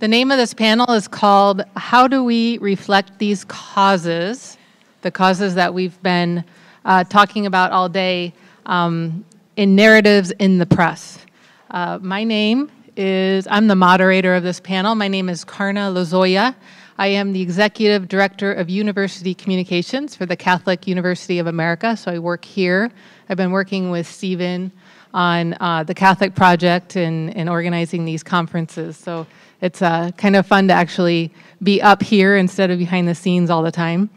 The name of this panel is called How Do We Reflect These Causes, the causes that we've been talking about all day in narratives in the press. I'm the moderator of this panel. My name is Karna Lozoya. I am the Executive Director of University Communications for the Catholic University of America, so I work here. I've been working with Stephen on the Catholic Project and organizing these conferences, so it's kind of fun to actually be up here instead of behind the scenes all the time.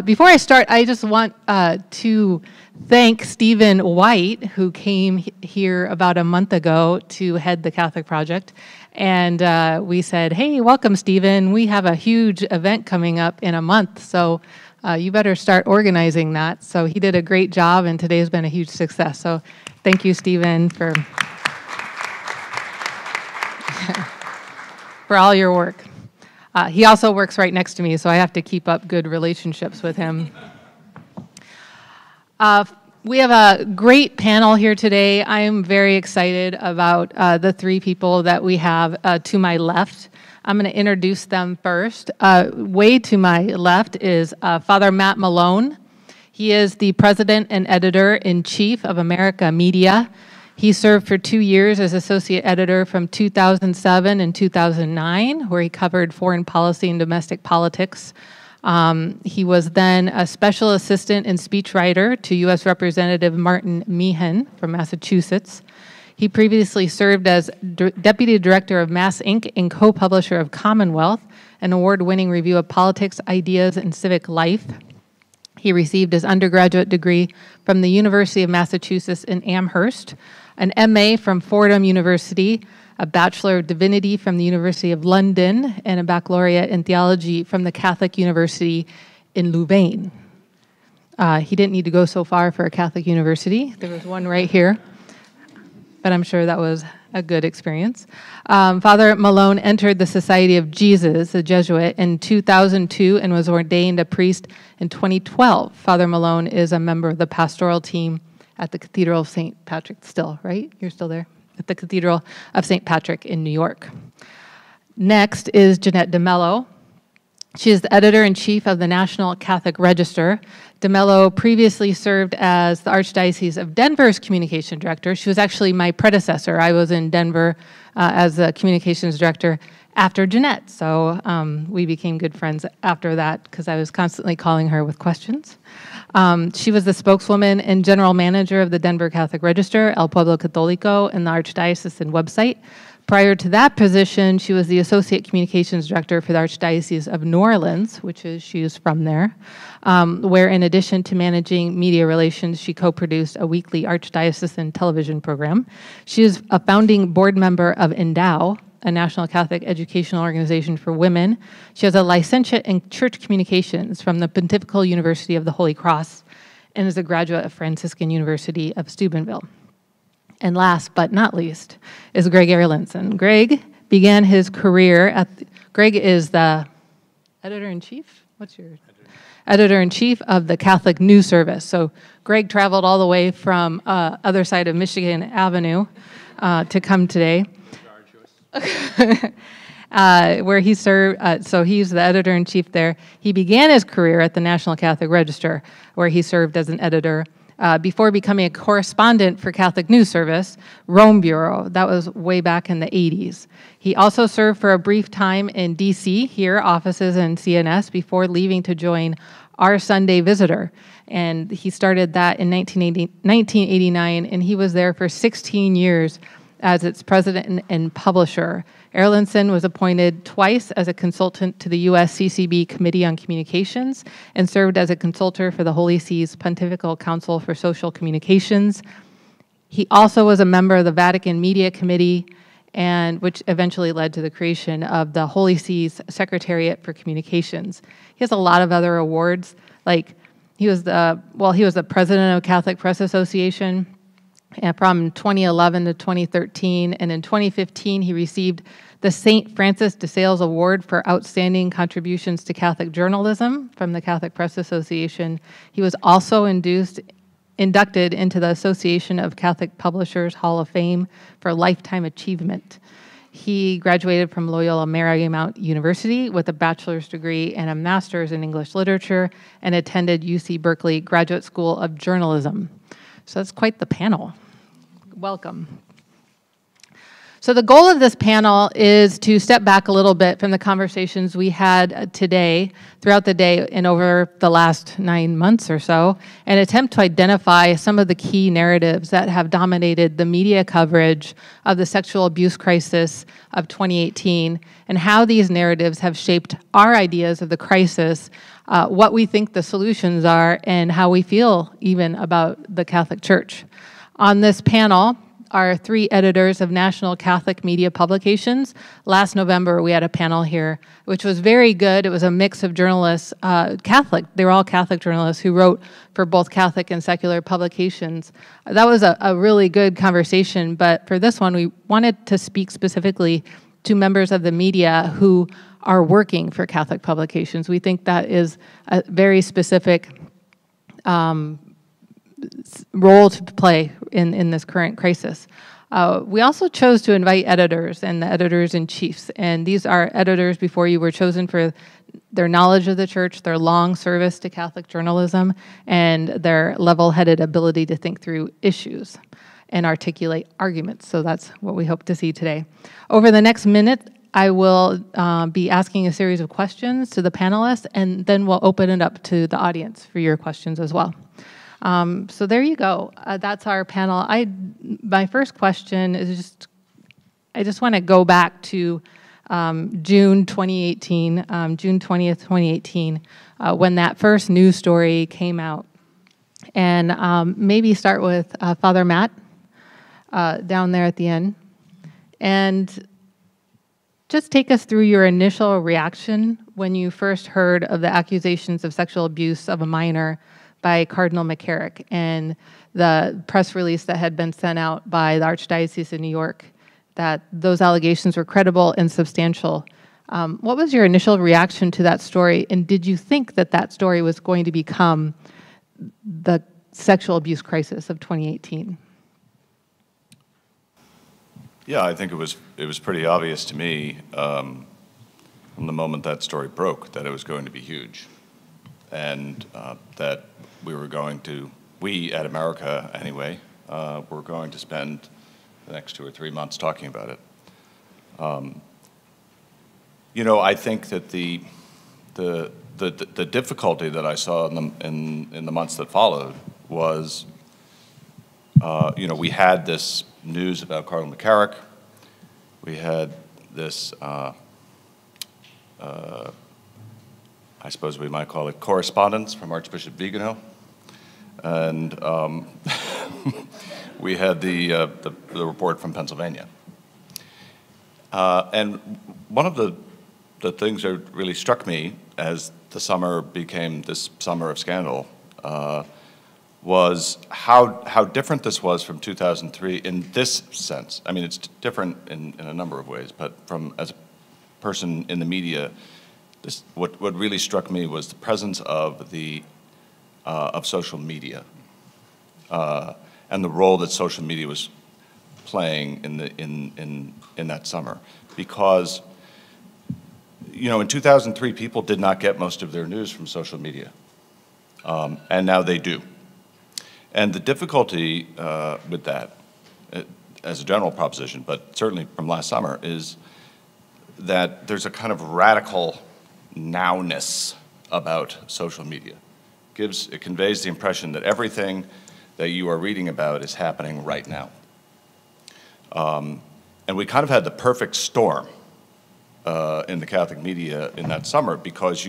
Before I start, I just want to thank Stephen White, who came here about a month ago to head the Catholic Project. And we said, hey, welcome, Stephen. We have a huge event coming up in a month, so you better start organizing that. So he did a great job, and today's been a huge success. So thank you, Stephen, for all your work. He also works right next to me, so I have to keep up good relationships with him. We have a great panel here today. I am very excited about the three people that we have to my left. I'm going to introduce them first. Way to my left is Father Matt Malone. He is the president and editor-in-chief of America Media. He served for 2 years as associate editor from 2007 and 2009, where he covered foreign policy and domestic politics. He was then a special assistant and speechwriter to U.S. Representative Martin Meehan from Massachusetts. He previously served as deputy director of Mass Inc. and co-publisher of Commonwealth, an award-winning review of politics, ideas, and civic life. He received his undergraduate degree from the University of Massachusetts in Amherst, an MA from Fordham University, a Bachelor of Divinity from the University of London, and a baccalaureate in theology from the Catholic University in Louvain. He didn't need to go so far for a Catholic university. There was one right here, but I'm sure that was a good experience. Father Malone entered the Society of Jesus, a Jesuit, in 2002 and was ordained a priest in 2012. Father Malone is a member of the pastoral team at the Cathedral of St. Patrick still, right? You're still there? At the Cathedral of St. Patrick in New York. Next is Jeanette DeMelo. She is the editor-in-chief of the National Catholic Register. DeMelo previously served as the Archdiocese of Denver's communication director. She was actually my predecessor. I was in Denver as the communications director after Jeanette, so we became good friends after that because I was constantly calling her with questions. She was the spokeswoman and general manager of the Denver Catholic Register, El Pueblo Católico, and the Archdiocesan website. Prior to that position, she was the associate communications director for the Archdiocese of New Orleans, she is from there, where in addition to managing media relations, she co-produced a weekly archdiocesan television program. She is a founding board member of Endow, a national Catholic educational organization for women. She has a licentiate in church communications from the Pontifical University of the Holy Cross and is a graduate of Franciscan University of Steubenville. And last but not least is Greg Erlandson. Greg began his career Greg is the editor-in-chief? What's your editor-in-chief of the Catholic News Service. So Greg traveled all the way from other side of Michigan Avenue to come today. Where he served, so he's the editor-in-chief there. He began his career at the National Catholic Register, where he served as an editor before becoming a correspondent for Catholic News Service, Rome Bureau. That was way back in the 80s. He also served for a brief time in D.C., here, offices in CNS, before leaving to join Our Sunday Visitor. And he started that in 1989, and he was there for 16 years as its president and publisher. Erlandson was appointed twice as a consultant to the U.S. CCB Committee on Communications and served as a consultor for the Holy See's Pontifical Council for Social Communications. He also was a member of the Vatican Media Committee, which eventually led to the creation of the Holy See's Secretariat for Communications. He has a lot of other awards, like he was the president of Catholic Press Association, from 2011 to 2013, and in 2015 he received the St. Francis de Sales Award for Outstanding Contributions to Catholic Journalism from the Catholic Press Association. He was also inducted into the Association of Catholic Publishers Hall of Fame for Lifetime Achievement. He graduated from Loyola Marymount University with a bachelor's degree and a master's in English literature, and attended UC Berkeley Graduate School of Journalism. So that's quite the panel. Welcome. So the goal of this panel is to step back a little bit from the conversations we had today, throughout the day and over the last 9 months or so, and attempt to identify some of the key narratives that have dominated the media coverage of the sexual abuse crisis of 2018, and how these narratives have shaped our ideas of the crisis, what we think the solutions are, and how we feel even about the Catholic Church. On this panel are 3 editors of national Catholic media publications. Last November, we had a panel here, which was very good. It was a mix of journalists, Catholic. They were all Catholic journalists who wrote for both Catholic and secular publications. That was a really good conversation, but for this one, we wanted to speak specifically to members of the media who are working for Catholic publications. We think that is a very specific role to play in this current crisis. We also chose to invite editors and the editors-in-chiefs, and these are editors before you were chosen for their knowledge of the church, their long service to Catholic journalism, and their level-headed ability to think through issues and articulate arguments. So that's what we hope to see today. Over the next minute, I will be asking a series of questions to the panelists, and then we'll open it up to the audience for your questions as well. So there you go. That's our panel. My first question is I just want to go back to June 2018, June 20th, 2018, when that first news story came out. And maybe start with Father Matt down there at the end. And just take us through your initial reaction when you first heard of the accusations of sexual abuse of a minor by Cardinal McCarrick and the press release that had been sent out by the Archdiocese of New York, that those allegations were credible and substantial. What was your initial reaction to that story, and did you think that that story was going to become the sexual abuse crisis of 2018? Yeah, I think it was pretty obvious to me from the moment that story broke that it was going to be huge, and that we at America anyway, were going to spend the next 2 or 3 months talking about it. You know, I think that the difficulty that I saw in the months that followed was, you know, we had this news about Cardinal McCarrick. We had this, I suppose we might call it correspondence from Archbishop Vigano. And we had the report from Pennsylvania. And one of the things that really struck me as the summer became this summer of scandal was how different this was from 2003 in this sense. I mean, it's different in a number of ways, but as a person in the media, what really struck me was the presence of social media and the role that social media was playing in that summer. Because, you know, in 2003, people did not get most of their news from social media, and now they do. And the difficulty with that, as a general proposition, but certainly from last summer, is that there's a kind of radical nowness about social media. It conveys the impression that everything that you are reading about is happening right now. And we kind of had the perfect storm in the Catholic media in that summer, because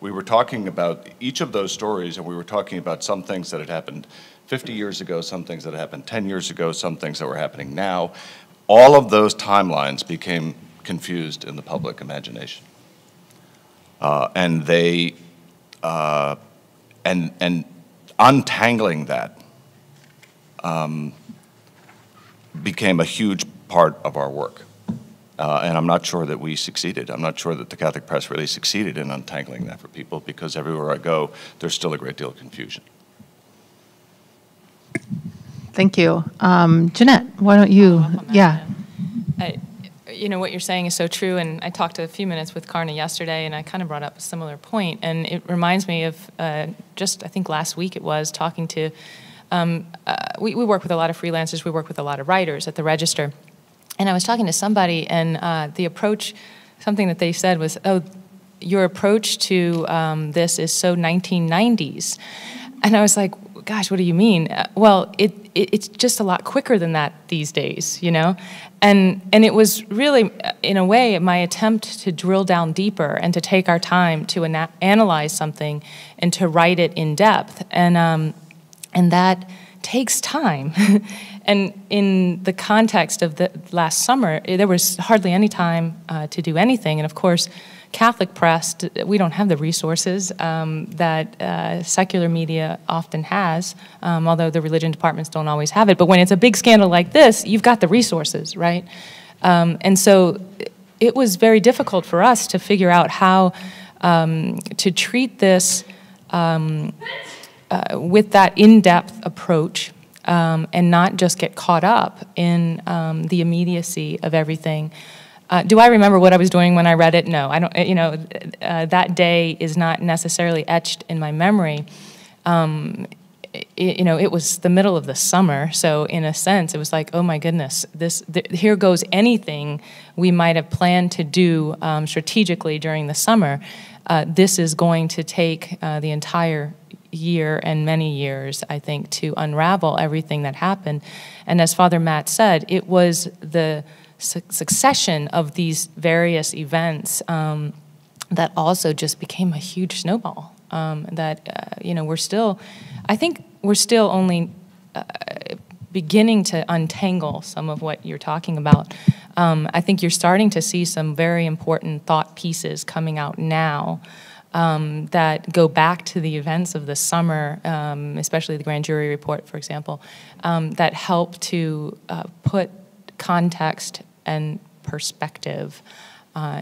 we were talking about each of those stories, and we were talking about some things that had happened 50 years ago, some things that had happened 10 years ago, some things that were happening now. All of those timelines became confused in the public imagination. And untangling that became a huge part of our work. And I'm not sure that we succeeded. I'm not sure that the Catholic press really succeeded in untangling that for people, because everywhere I go, there's still a great deal of confusion. Thank you. Jeanette, why don't you? Yeah. you know, what you're saying is so true, and I talked a few minutes with Karna yesterday, and I kind of brought up a similar point, and it reminds me of just, I think last week it was, talking to, we work with a lot of freelancers, we work with a lot of writers at the Register, and I was talking to somebody, and the approach, something that they said was, oh, your approach to this is so 1990s. And I was like, gosh, what do you mean? Well, it's just a lot quicker than that these days, you know? And it was really, in a way, my attempt to drill down deeper and to take our time to analyze something and to write it in depth. And that takes time. And in the context of the last summer, there was hardly any time to do anything. And of course, Catholic press, we don't have the resources that secular media often has, although the religion departments don't always have it. But when it's a big scandal like this, you've got the resources, right? And so it was very difficult for us to figure out how to treat this with that in-depth approach and not just get caught up in the immediacy of everything. Do I remember what I was doing when I read it? No, I don't. You know, that day is not necessarily etched in my memory. You know, it was the middle of the summer, so in a sense, it was like, oh my goodness, here goes anything we might have planned to do strategically during the summer. This is going to take the entire year and many years, I think, to unravel everything that happened. And as Father Matt said, it was the succession of these various events that also just became a huge snowball. You know, I think we're still only beginning to untangle some of what you're talking about. I think you're starting to see some very important thought pieces coming out now that go back to the events of the summer, especially the grand jury report, for example, that help to put context and perspective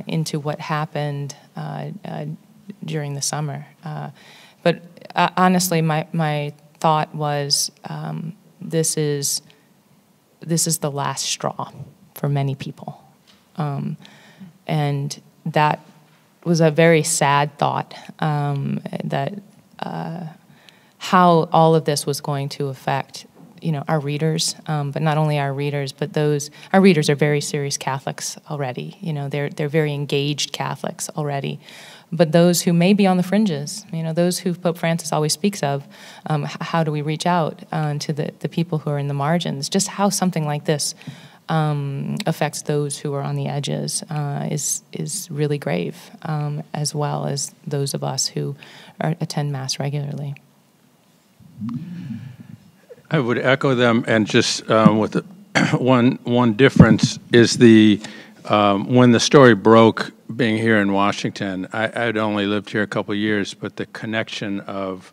into what happened during the summer. But honestly, my thought was this is the last straw for many people, and that was a very sad thought, that how all of this was going to affect, you know, our readers, but not only our readers, but our readers are very serious Catholics already. You know, they're very engaged Catholics already. But those who may be on the fringes, you know, those who Pope Francis always speaks of, how do we reach out to the people who are in the margins? Just how something like this affects those who are on the edges is really grave, as well as those of us who attend Mass regularly. I would echo them, and just with one difference is when the story broke, being here in Washington, I'd only lived here a couple of years, but the connection of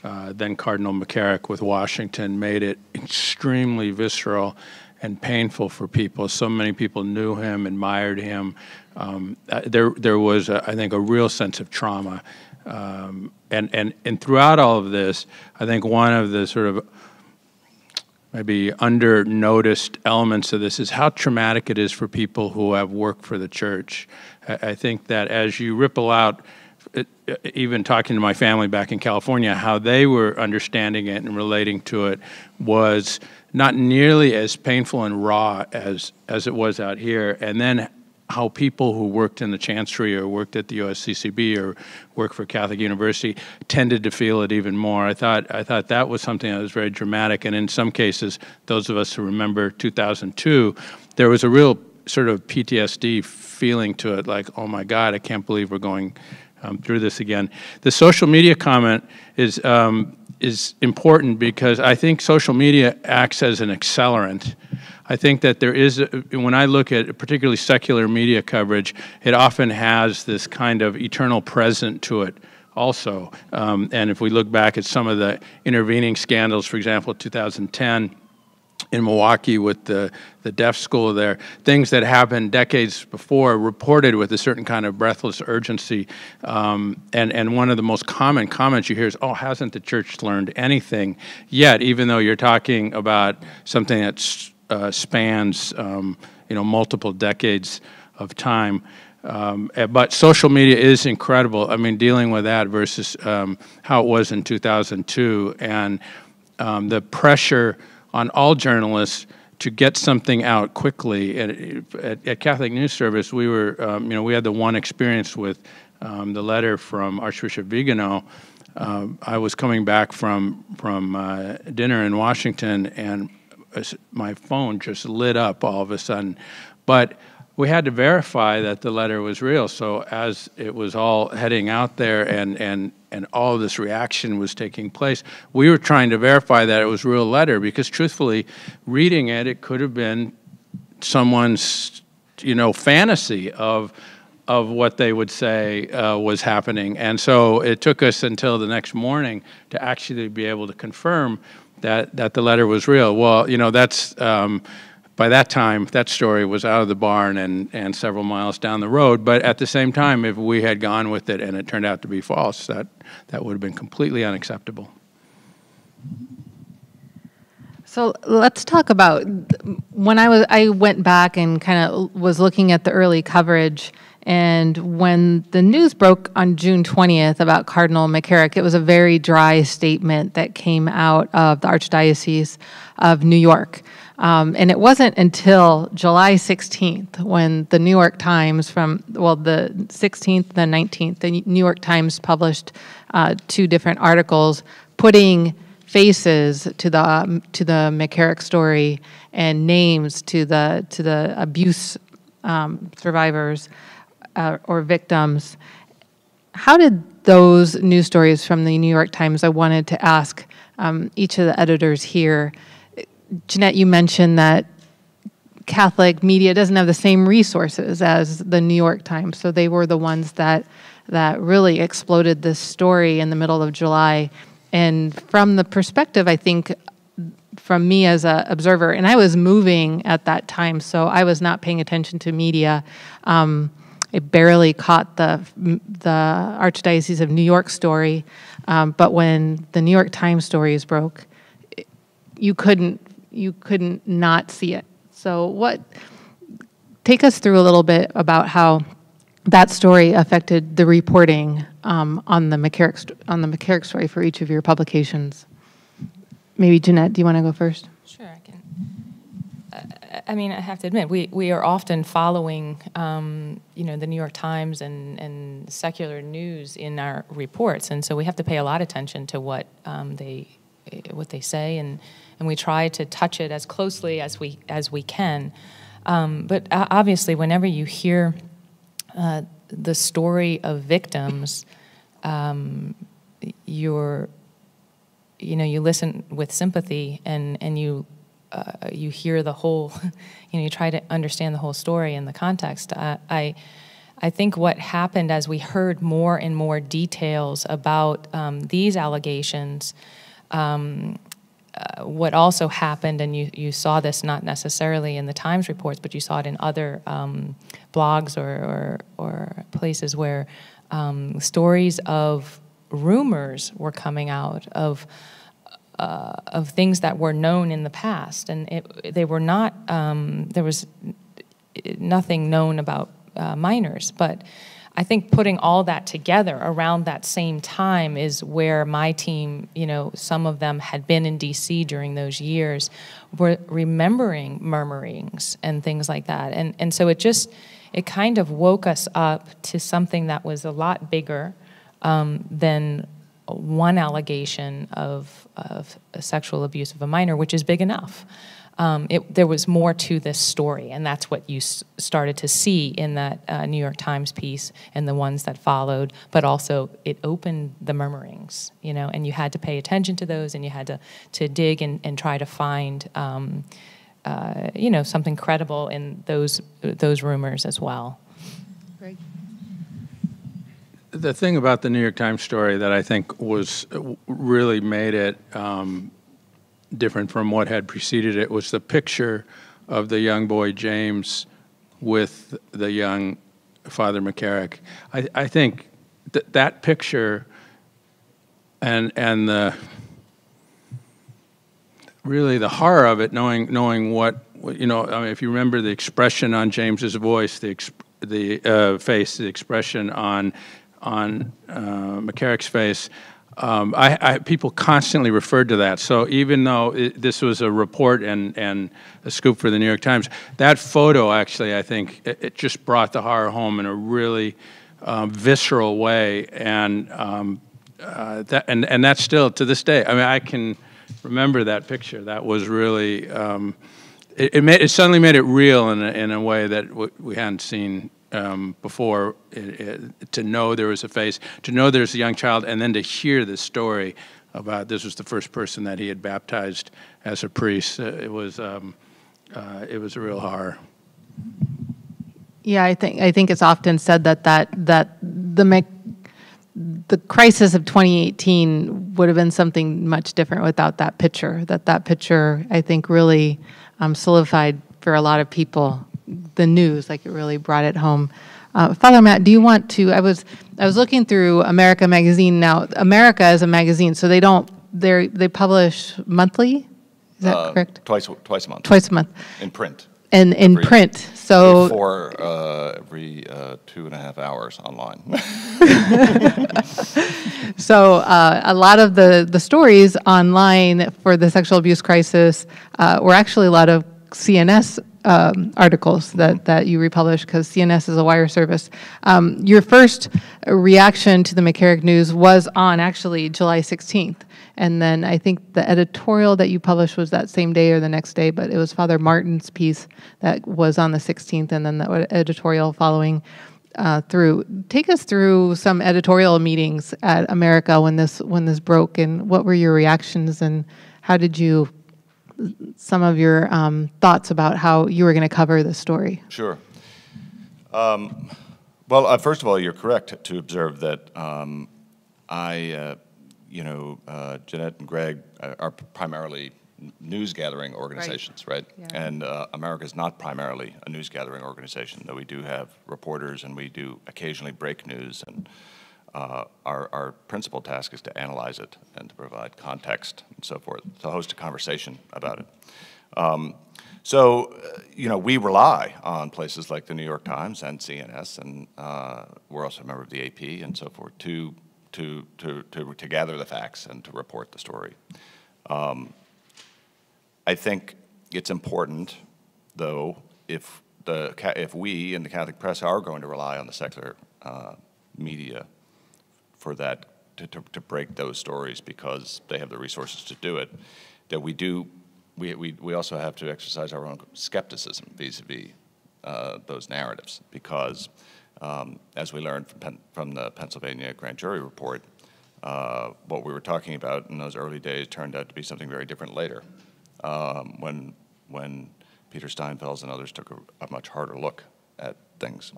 then Cardinal McCarrick with Washington made it extremely visceral and painful for people. So many people knew him, admired him. There was, I think, a real sense of trauma. And throughout all of this, I think one of the sort of maybe under-noticed elements of this is how traumatic it is for people who have worked for the church. I think that as you ripple out, even talking to my family back in California, how they were understanding it and relating to it was not nearly as painful and raw as it was out here. And then how people who worked in the chancery or worked at the USCCB or worked for Catholic University tended to feel it even more. I thought that was something that was very dramatic. And in some cases, those of us who remember 2002, there was a real sort of PTSD feeling to it, like, oh my God, I can't believe we're going through this again. The social media comment is important because I think social media acts as an accelerant. I think that there is, when I look at particularly secular media coverage, it often has this kind of eternal present to it also. And if we look back at some of the intervening scandals, for example, 2010 in Milwaukee with the deaf school there, things that happened decades before reported with a certain kind of breathless urgency. And one of the most common comments you hear is, oh, hasn't the church learned anything yet, even though you're talking about something that's spans multiple decades of time. But social media is incredible. I mean, dealing with that versus how it was in 2002, and the pressure on all journalists to get something out quickly. At Catholic News Service, we were, we had the one experience with the letter from Archbishop Vigano. I was coming back from dinner in Washington, and my phone just lit up all of a sudden. But we had to verify that the letter was real. So as it was all heading out there and all of this reaction was taking place, we were trying to verify that it was a real letter, because truthfully, reading it, it could have been someone's, fantasy of what they would say was happening. And so it took us until the next morning to actually be able to confirm that the letter was real. Well, that's... by that time, that story was out of the barn and several miles down the road. But at the same time, if we had gone with it and it turned out to be false, that would have been completely unacceptable. So let's talk about when I went back and kind of was looking at the early coverage, and when the news broke on June 20th about Cardinal McCarrick, it was a very dry statement that came out of the Archdiocese of New York. And it wasn't until July 16th when the New York Times the 16th, the 19th, the New York Times published two different articles putting faces to the McCarrick story and names to the abuse survivors or victims. How did those news stories from the New York Times, I wanted to ask each of the editors here. Jeanette, you mentioned that Catholic media doesn't have the same resources as the New York Times, so they were the ones that really exploded this story in the middle of July. And from the perspective, I think, from me as an observer, and I was moving at that time, so I was not paying attention to media. It barely caught the Archdiocese of New York story, but when the New York Times stories broke, you couldn't not see it. So take us through a little bit about how that story affected the reporting on the McCarrick story for each of your publications. Maybe Jeanette, do you want to go first? Sure, I can. I mean, I have to admit, we are often following, the New York Times and secular news in our reports, and so we have to pay a lot of attention to what they say, and we try to touch it as closely as we can. But obviously, whenever you hear the story of victims, you listen with sympathy, and you hear the whole, you try to understand the whole story and the context. I think what happened as we heard more and more details about these allegations, what also happened, and you saw this not necessarily in the Times reports, but you saw it in other blogs or places where stories of rumors were coming out of things that were known in the past, and they were not. There was nothing known about minors, but I think putting all that together around that same time is where my team, some of them had been in D.C. during those years, were remembering murmurings and things like that. And so it kind of woke us up to something that was a lot bigger than one allegation of sexual abuse of a minor, which is big enough. There was more to this story, and that's what you started to see in that New York Times piece and the ones that followed, but also it opened the murmurings, and you had to pay attention to those, and you had to dig and try to find, something credible in those rumors as well. Greg? The thing about the New York Times story that I think really made it different from what had preceded it was the picture of the young boy James with the young Father McCarrick. I think that picture and the really the horror of it, knowing what you know, I mean, if you remember the expression on James's voice, the face, the expression on McCarrick's face, people constantly referred to that. So even though this was a report and a scoop for the New York Times, that photo actually, I think, it just brought the horror home in a really visceral way, and that's still to this day. I mean, I can remember that picture. That was really it suddenly made it real in a way that we hadn't seen before. To know there was a face, to know there's a young child, and then to hear this story about this was the first person that he had baptized as a priest. It was a real horror. Yeah, I think it's often said that the crisis of 2018 would have been something much different without that picture. That picture, I think, really solidified for a lot of people the news. Like, it really brought it home. Father Matt, do you want to? I was looking through America magazine. Now, America is a magazine, so they publish monthly. Is that correct? Twice a month. Twice a month. In print. And in print, so every 2.5 hours online. So a lot of the stories online for the sexual abuse crisis were actually a lot of CNS articles that you republished, because CNS is a wire service. Your first reaction to the McCarrick news was on actually July 16th. And then I think the editorial that you published was that same day or the next day, but it was Father Martin's piece that was on the 16th, and then the editorial following through. Take us through some editorial meetings at America when this broke, and what were your reactions, and how did you, some of your thoughts about how you were going to cover the story? Sure. Well, first of all, you're correct to observe that Jeanette and Greg are primarily news-gathering organizations, right? Yeah. And America is not primarily a news-gathering organization, though we do have reporters and we do occasionally break news, and our principal task is to analyze it and to provide context and so forth, to host a conversation about it. We rely on places like the New York Times and CNS, and we're also a member of the AP and so forth, to gather the facts and to report the story. I think it's important, though, if we in the Catholic press are going to rely on the secular media for that, to break those stories because they have the resources to do it, that we also have to exercise our own skepticism vis-a-vis those narratives, because as we learned from the Pennsylvania grand jury report, what we were talking about in those early days turned out to be something very different later, when Peter Steinfels and others took a much harder look at things.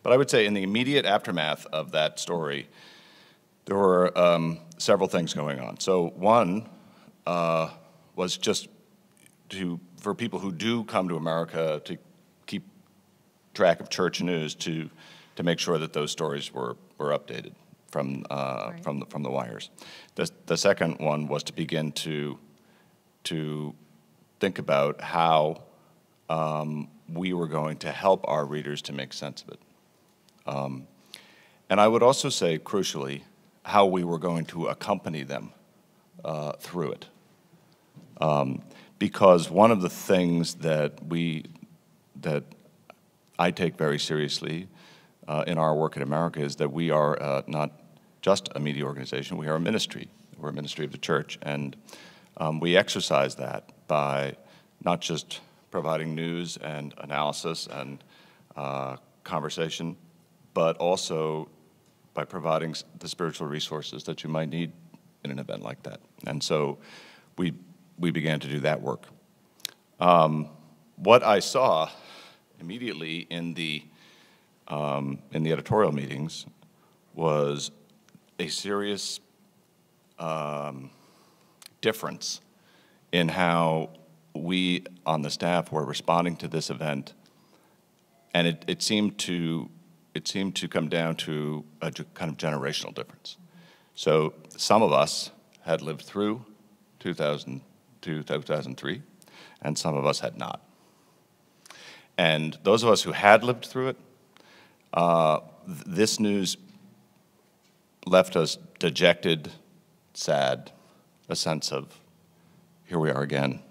But I would say in the immediate aftermath of that story, there were several things going on. So one was just for people who do come to America to keep track of church news, to make sure that those stories were updated from the wires. The second one was to begin to think about how we were going to help our readers to make sense of it. And I would also say, crucially, how we were going to accompany them through it. Because one of the things that I take very seriously in our work in America is that we are not just a media organization, we are a ministry. We're a ministry of the church, and we exercise that by not just providing news and analysis and conversation, but also by providing the spiritual resources that you might need in an event like that. And so we began to do that work. What I saw immediately in the editorial meetings was a serious difference in how we on the staff were responding to this event, and it seemed to come down to a kind of generational difference. So some of us had lived through 2002, 2003, and some of us had not. And those of us who had lived through it, this news left us dejected, sad, a sense of, here we are again,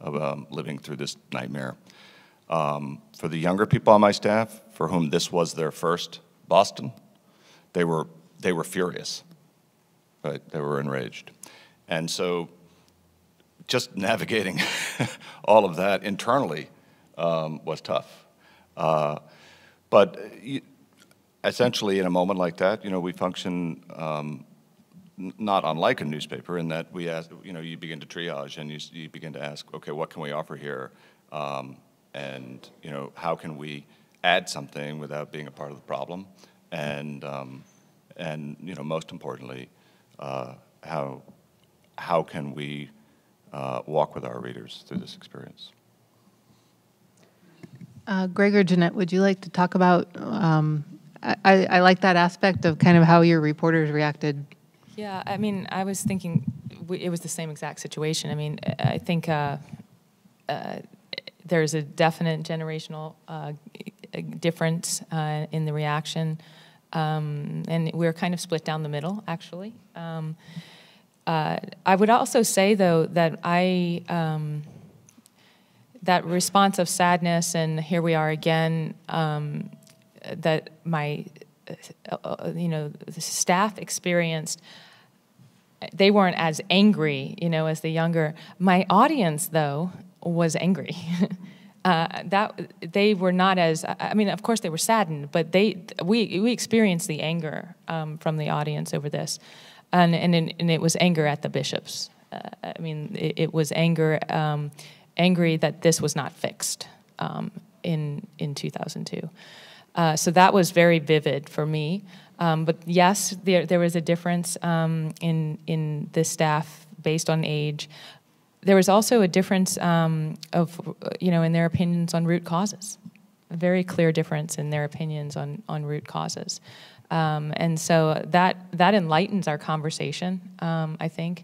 of living through this nightmare. For the younger people on my staff, for whom this was their first Boston, they were furious, right? They were enraged. And so just navigating all of that internally was tough. But essentially, in a moment like that, we function not unlike a newspaper in that we ask, you begin to triage and you begin to ask, okay, what can we offer here? And how can we add something without being a part of the problem? And most importantly, how can we walk with our readers through this experience? Greg or Jeanette, would you like to talk about, I like that aspect of kind of how your reporters reacted. Yeah, I mean, I was thinking it was the same exact situation. I mean, I think there's a definite generational difference in the reaction, and we're kind of split down the middle, actually. I would also say, though, that that response of sadness and here we are again, that my, the staff experienced, they weren't as angry, as the younger. My audience, though, was angry. That they were not as. I mean, of course, they were saddened, but we experienced the anger from the audience over this, and it was anger at the bishops. I mean, it was anger, angry that this was not fixed in 2002. So that was very vivid for me. But yes, there was a difference in the staff based on age. There was also a difference in their opinions on root causes. A very clear difference in their opinions on root causes. And so that enlightens our conversation, I think.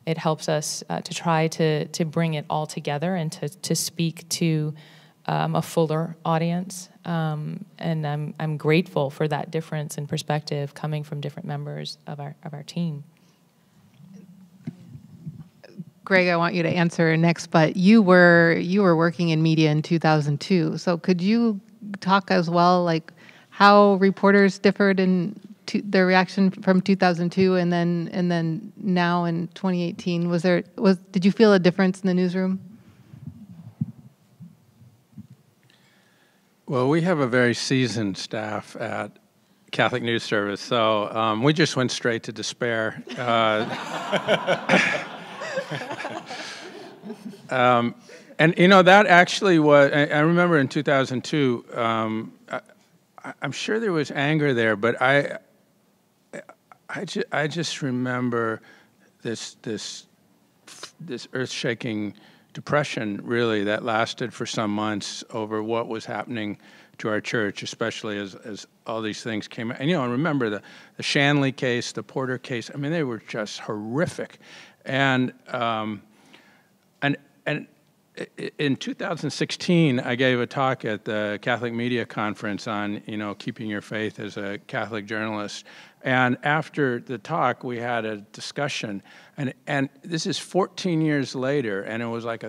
It helps us to try to bring it all together and to speak to a fuller audience. And I'm grateful for that difference in perspective coming from different members of our team. Greg, I want you to answer next, but you were working in media in 2002. So could you talk as well, like how reporters differed in their reaction from 2002 and then now in 2018? Did you feel a difference in the newsroom? Well, we have a very seasoned staff at Catholic News Service, so we just went straight to despair. And that actually was, I remember in 2002, I'm sure there was anger there, but I just remember this earth-shaking depression, really, that lasted for some months over what was happening to our church, especially as all these things came out. And remember the Shanley case, the Porter case. I mean, they were just horrific. And in 2016, I gave a talk at the Catholic Media Conference on, keeping your faith as a Catholic journalist. And after the talk, we had a discussion. And this is 14 years later, and it was like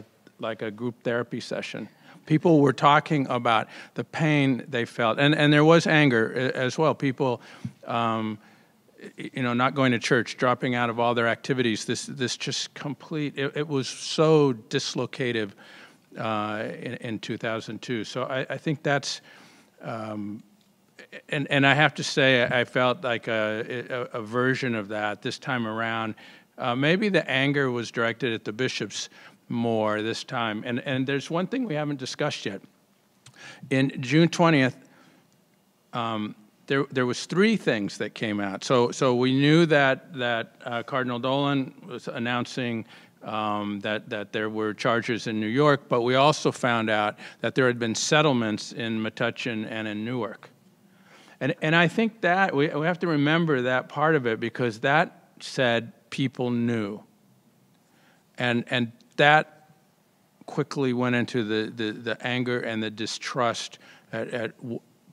a group therapy session. People were talking about the pain they felt. And there was anger as well. People, not going to church, dropping out of all their activities, this just complete, it was so dislocative in 2002. So I think that's, and I have to say, I felt like a version of that this time around. Maybe the anger was directed at the bishops more this time. And there's one thing we haven't discussed yet. In June 20th, there was three things that came out. So we knew that Cardinal Dolan was announcing that there were charges in New York, but we also found out that there had been settlements in Metuchen and in Newark. And I think that we have to remember that part of it, because that said people knew. And that quickly went into the anger and the distrust at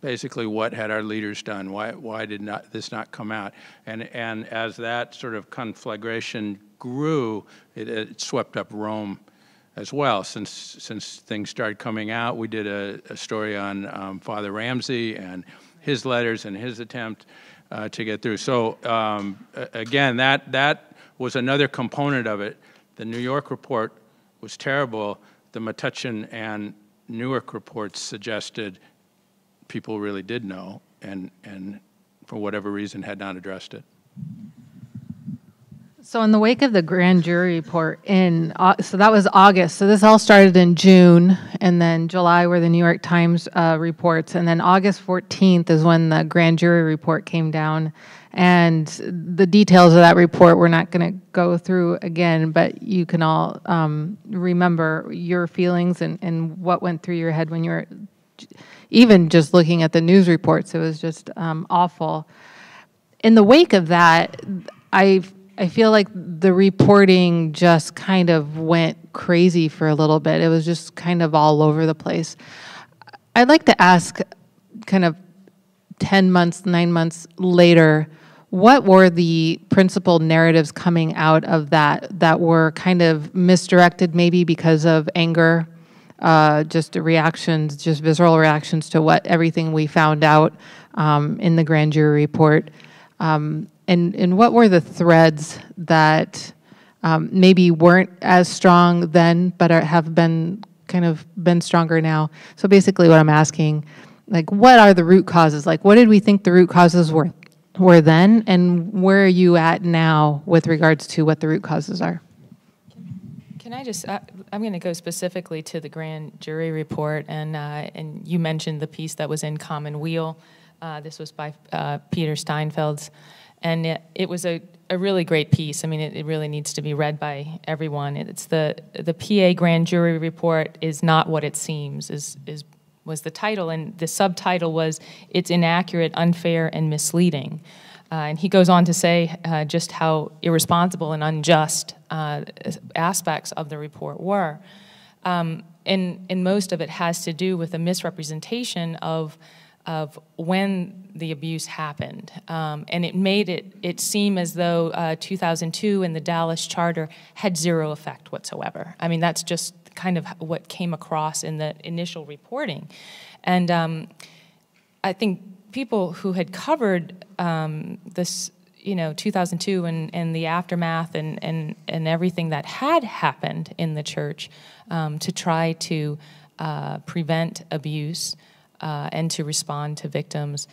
basically what had our leaders done. Why did this not come out? And as that sort of conflagration grew, it swept up Rome as well. Since things started coming out, we did a story on Father Ramsey and his letters and his attempt to get through. So again, that was another component of it. The New York report was terrible. The Metuchen and Newark reports suggested people really did know and for whatever reason had not addressed it. So in the wake of the grand jury report so that was August. So this all started in June, and then July were the New York Times reports, and then August 14th is when the grand jury report came down. And the details of that report we're not going to go through again, but you can all remember your feelings and what went through your head when you were even just looking at the news reports. It was just awful. In the wake of that, I feel like the reporting just kind of went crazy for a little bit. It was just kind of all over the place. I'd like to ask, kind of 10 months, 9 months later, what were the principal narratives coming out of that were kind of misdirected, maybe because of anger, just reactions, just visceral reactions to everything we found out in the grand jury report? And what were the threads that maybe weren't as strong then, but have been stronger now? So basically what I'm asking, like, what are the root causes? Like, what did we think the root causes were then, and where are you at now with regards to what the root causes are? Can I just, I'm going to go specifically to the grand jury report, and you mentioned the piece that was in Commonweal. This was by Peter Steinfeld's, and it was a really great piece. I mean, it really needs to be read by everyone. It's the PA grand jury report is not what it seems, was the title, and the subtitle was, "It's inaccurate, unfair, and misleading." And he goes on to say just how irresponsible and unjust aspects of the report were. And most of it has to do with a misrepresentation of when the abuse happened. And it made it seem as though 2002 and the Dallas Charter had zero effect whatsoever. I mean, that's just kind of what came across in the initial reporting. And I think people who had covered this, 2002 and the aftermath and everything that had happened in the church to try to prevent abuse and to respond to victims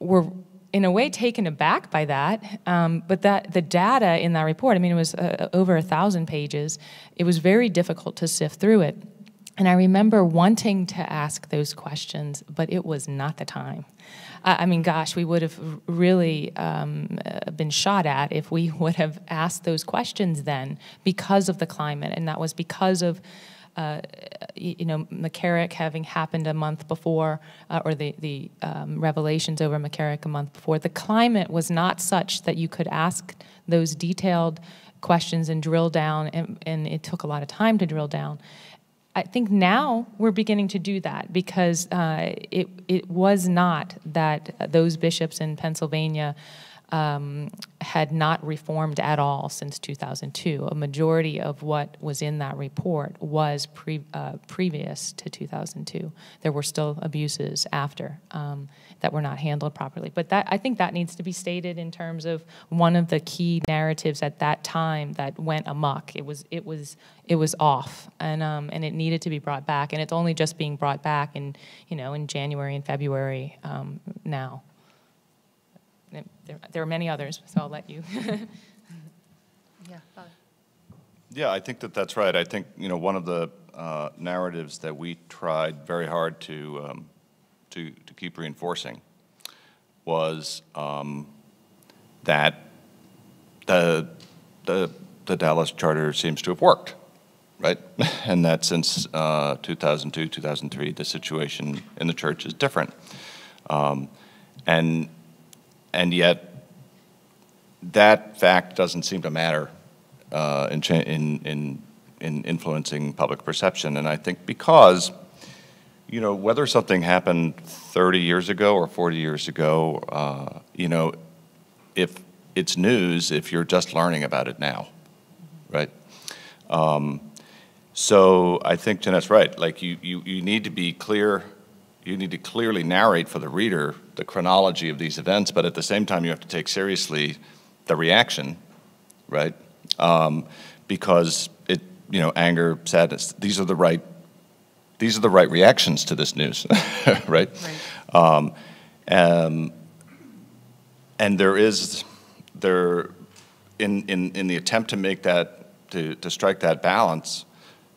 were in a way taken aback by that, but the data in that report, I mean, it was over 1,000 pages. It was very difficult to sift through it. And I remember wanting to ask those questions, but it was not the time. I mean, gosh, we would have really been shot at if we would have asked those questions then because of the climate, and that was because of McCarrick having happened a month before, or the revelations over McCarrick a month before. The climate was not such that you could ask those detailed questions and drill down, and it took a lot of time to drill down. I think now we're beginning to do that because it was not that those bishops in Pennsylvania had not reformed at all since 2002. A majority of what was in that report was previous to 2002. There were still abuses after that were not handled properly. But I think that needs to be stated in terms of one of the key narratives at that time that went amok. It was off, and it needed to be brought back. And it's only just being brought back in January and February now. There are many others, so I'll let you. Yeah, I think that's right. I think one of the narratives that we tried very hard to keep reinforcing was that the Dallas Charter seems to have worked, right? And that since 2002, 2003, the situation in the church is different, and yet, that fact doesn't seem to matter in in influencing public perception. And I think because, you know, whether something happened 30 years ago or 40 years ago, you know, if it's news, if you're just learning about it now, right? So I think Jeanette's right. Like you need to be clear. You need to clearly narrate for the reader the chronology of these events, but at the same time, you have to take seriously the reaction, right? Because it, you know, anger, sadness. These are the right reactions to this news, right? And there is in the attempt to make that to strike that balance,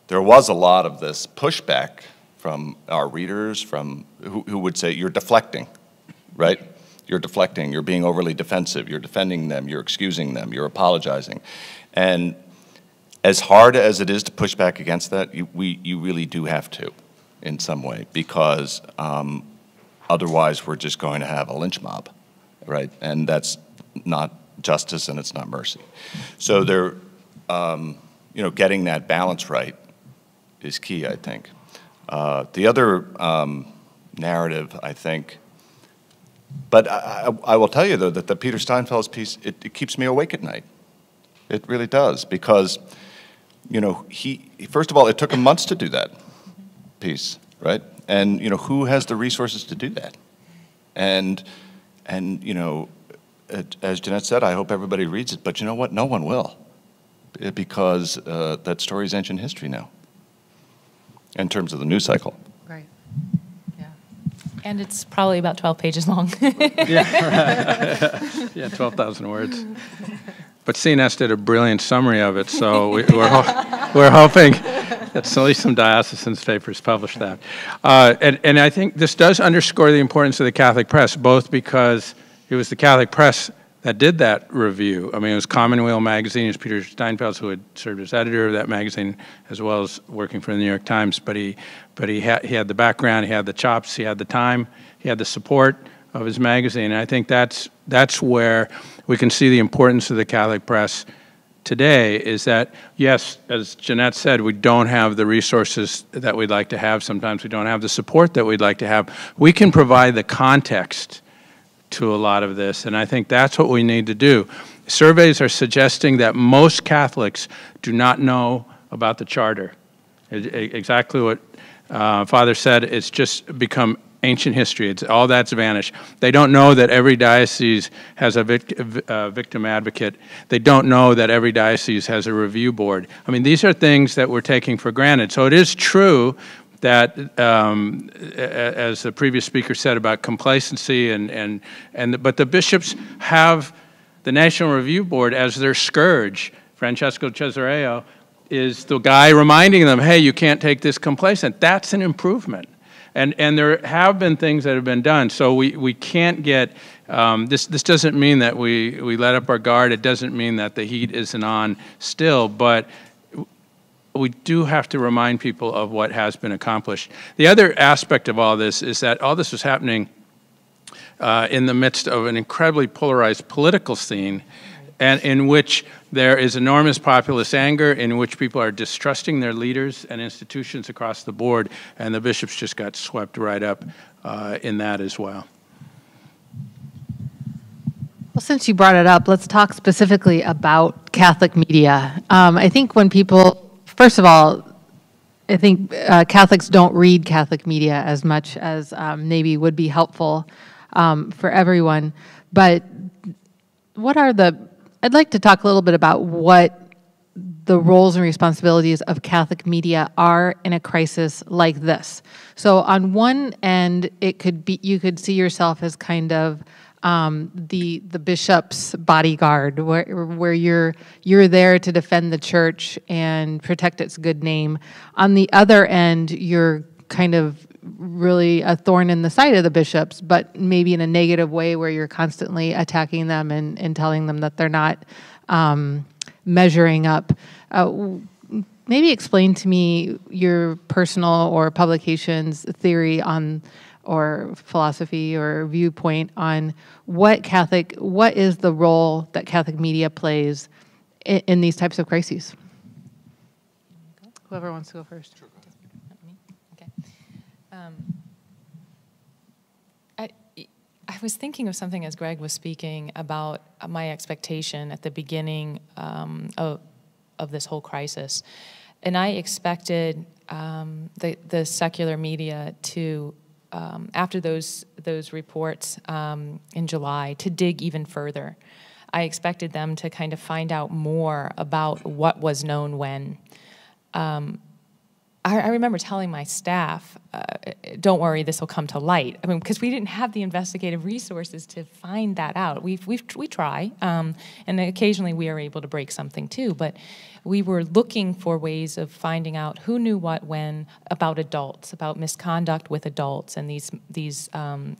there was a lot of this pushback from our readers, from who would say, you're deflecting, right? You're deflecting, you're being overly defensive, you're defending them, you're excusing them, you're apologizing. And as hard as it is to push back against that, you really do have to in some way, because otherwise we're just going to have a lynch mob, right? And that's not justice and it's not mercy. So there, you know, getting that balance right is key, I think. The other narrative, I think, but I will tell you, though, that the Peter Steinfeld's piece, it keeps me awake at night. It really does, because, you know, first of all, it took him months to do that piece, right? And, you know, who has the resources to do that? And you know, as Jeanette said, I hope everybody reads it, but you know what? No one will, because that story's ancient history now, in terms of the news cycle. Right. Yeah. And it's probably about 12 pages long. Yeah, yeah, 12,000 words. But CNS did a brilliant summary of it, so we're hoping that at least some diocesan papers publish that. And I think this does underscore the importance of the Catholic press, both because it was the Catholic press that did that review. I mean, it was Commonweal magazine. It was Peter Steinfeld, who had served as editor of that magazine, as well as working for the New York Times. But he had the background, he had the chops, he had the time, he had the support of his magazine. And I think that's where we can see the importance of the Catholic press today, is that, yes, as Jeanette said, we don't have the resources that we'd like to have. Sometimes we don't have the support that we'd like to have. We can provide the context to a lot of this, and I think that's what we need to do. Surveys are suggesting that most Catholics do not know about the Charter. Exactly what Father said, it's just become ancient history. All that's vanished. They don't know that every diocese has a victim advocate. They don't know that every diocese has a review board. I mean, these are things that we're taking for granted. So it is true that, as the previous speaker said about complacency, but the bishops have the National Review Board as their scourge. Francesco Cesareo is the guy reminding them, hey, you can't take this complacent. That's an improvement. And there have been things that have been done, so we can't get, this doesn't mean that we let up our guard. It doesn't mean that the heat isn't on still, but we do have to remind people of what has been accomplished. The other aspect of all this is that all this was happening in the midst of an incredibly polarized political scene, and in which there is enormous populist anger, in which people are distrusting their leaders and institutions across the board, and the bishops just got swept right up in that as well. Well, since you brought it up, let's talk specifically about Catholic media. I think when people, first of all, I think Catholics don't read Catholic media as much as maybe would be helpful for everyone. But what are I'd like to talk a little bit about what the roles and responsibilities of Catholic media are in a crisis like this. So on one end, it could be, you could see yourself as kind of the bishop's bodyguard, where you're there to defend the church and protect its good name. On the other end, you're kind of really a thorn in the side of the bishops, but maybe in a negative way, where you're constantly attacking them and telling them that they're not measuring up. Maybe explain to me your personal or publications theory on, or philosophy or viewpoint on what is the role that Catholic media plays in these types of crises? Whoever wants to go first. Sure, go ahead. Not me? Okay. I was thinking of something as Greg was speaking about my expectation at the beginning of this whole crisis. And I expected the secular media to, after those reports in July, to dig even further. I expected them to kind of find out more about what was known when. I remember telling my staff, don't worry, this will come to light. I mean, because we didn't have the investigative resources to find that out. We try, and occasionally we are able to break something too, but we were looking for ways of finding out who knew what when about adults, about misconduct with adults and these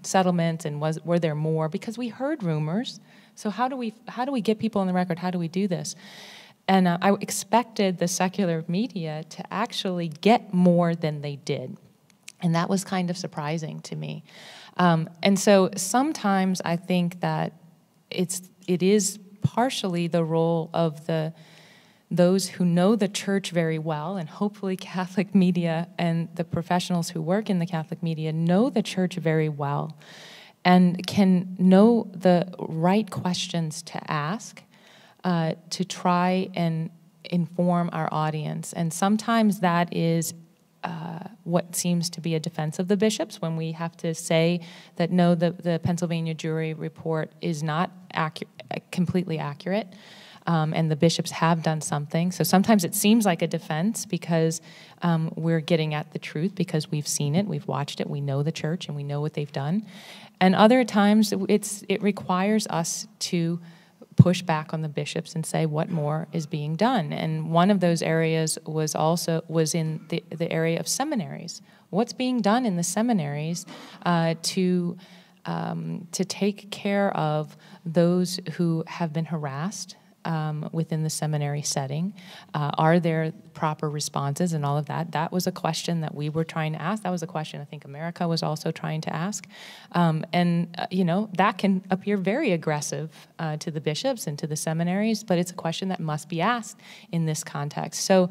settlements, and were there more? Because we heard rumors. So how do we get people on the record? How do we do this? And I expected the secular media to actually get more than they did. And that was kind of surprising to me. And so sometimes I think that it is partially the role of those who know the church very well, and hopefully Catholic media and the professionals who work in the Catholic media know the church very well and can know the right questions to ask to try and inform our audience. And sometimes that is what seems to be a defense of the bishops when we have to say that no, the Pennsylvania jury report is not completely accurate, and the bishops have done something. So sometimes it seems like a defense because we're getting at the truth because we've seen it, we've watched it, we know the church, and we know what they've done. And other times it requires us to push back on the bishops and say what more is being done. And one of those areas was in the area of seminaries. What's being done in the seminaries to take care of those who have been harassed within the seminary setting? Are there proper responses and all of that? That was a question that we were trying to ask. That was a question I think America was also trying to ask. That can appear very aggressive to the bishops and to the seminaries, but it's a question that must be asked in this context. So,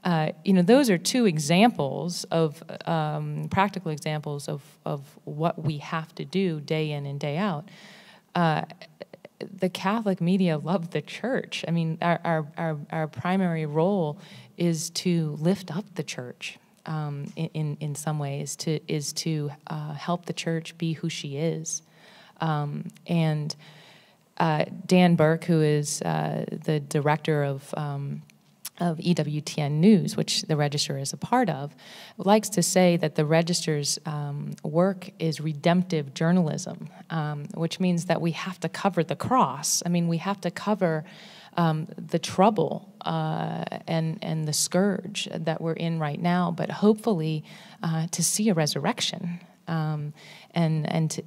those are two examples of practical examples of what we have to do day in and day out. The Catholic media love the church. I mean, our primary role is to lift up the church in some ways, is to help the church be who she is. And Dan Burke, who is the director of EWTN News, which the Register is a part of, likes to say that the Register's work is redemptive journalism, which means that we have to cover the cross. I mean, we have to cover the trouble and the scourge that we're in right now, but hopefully to see a resurrection. And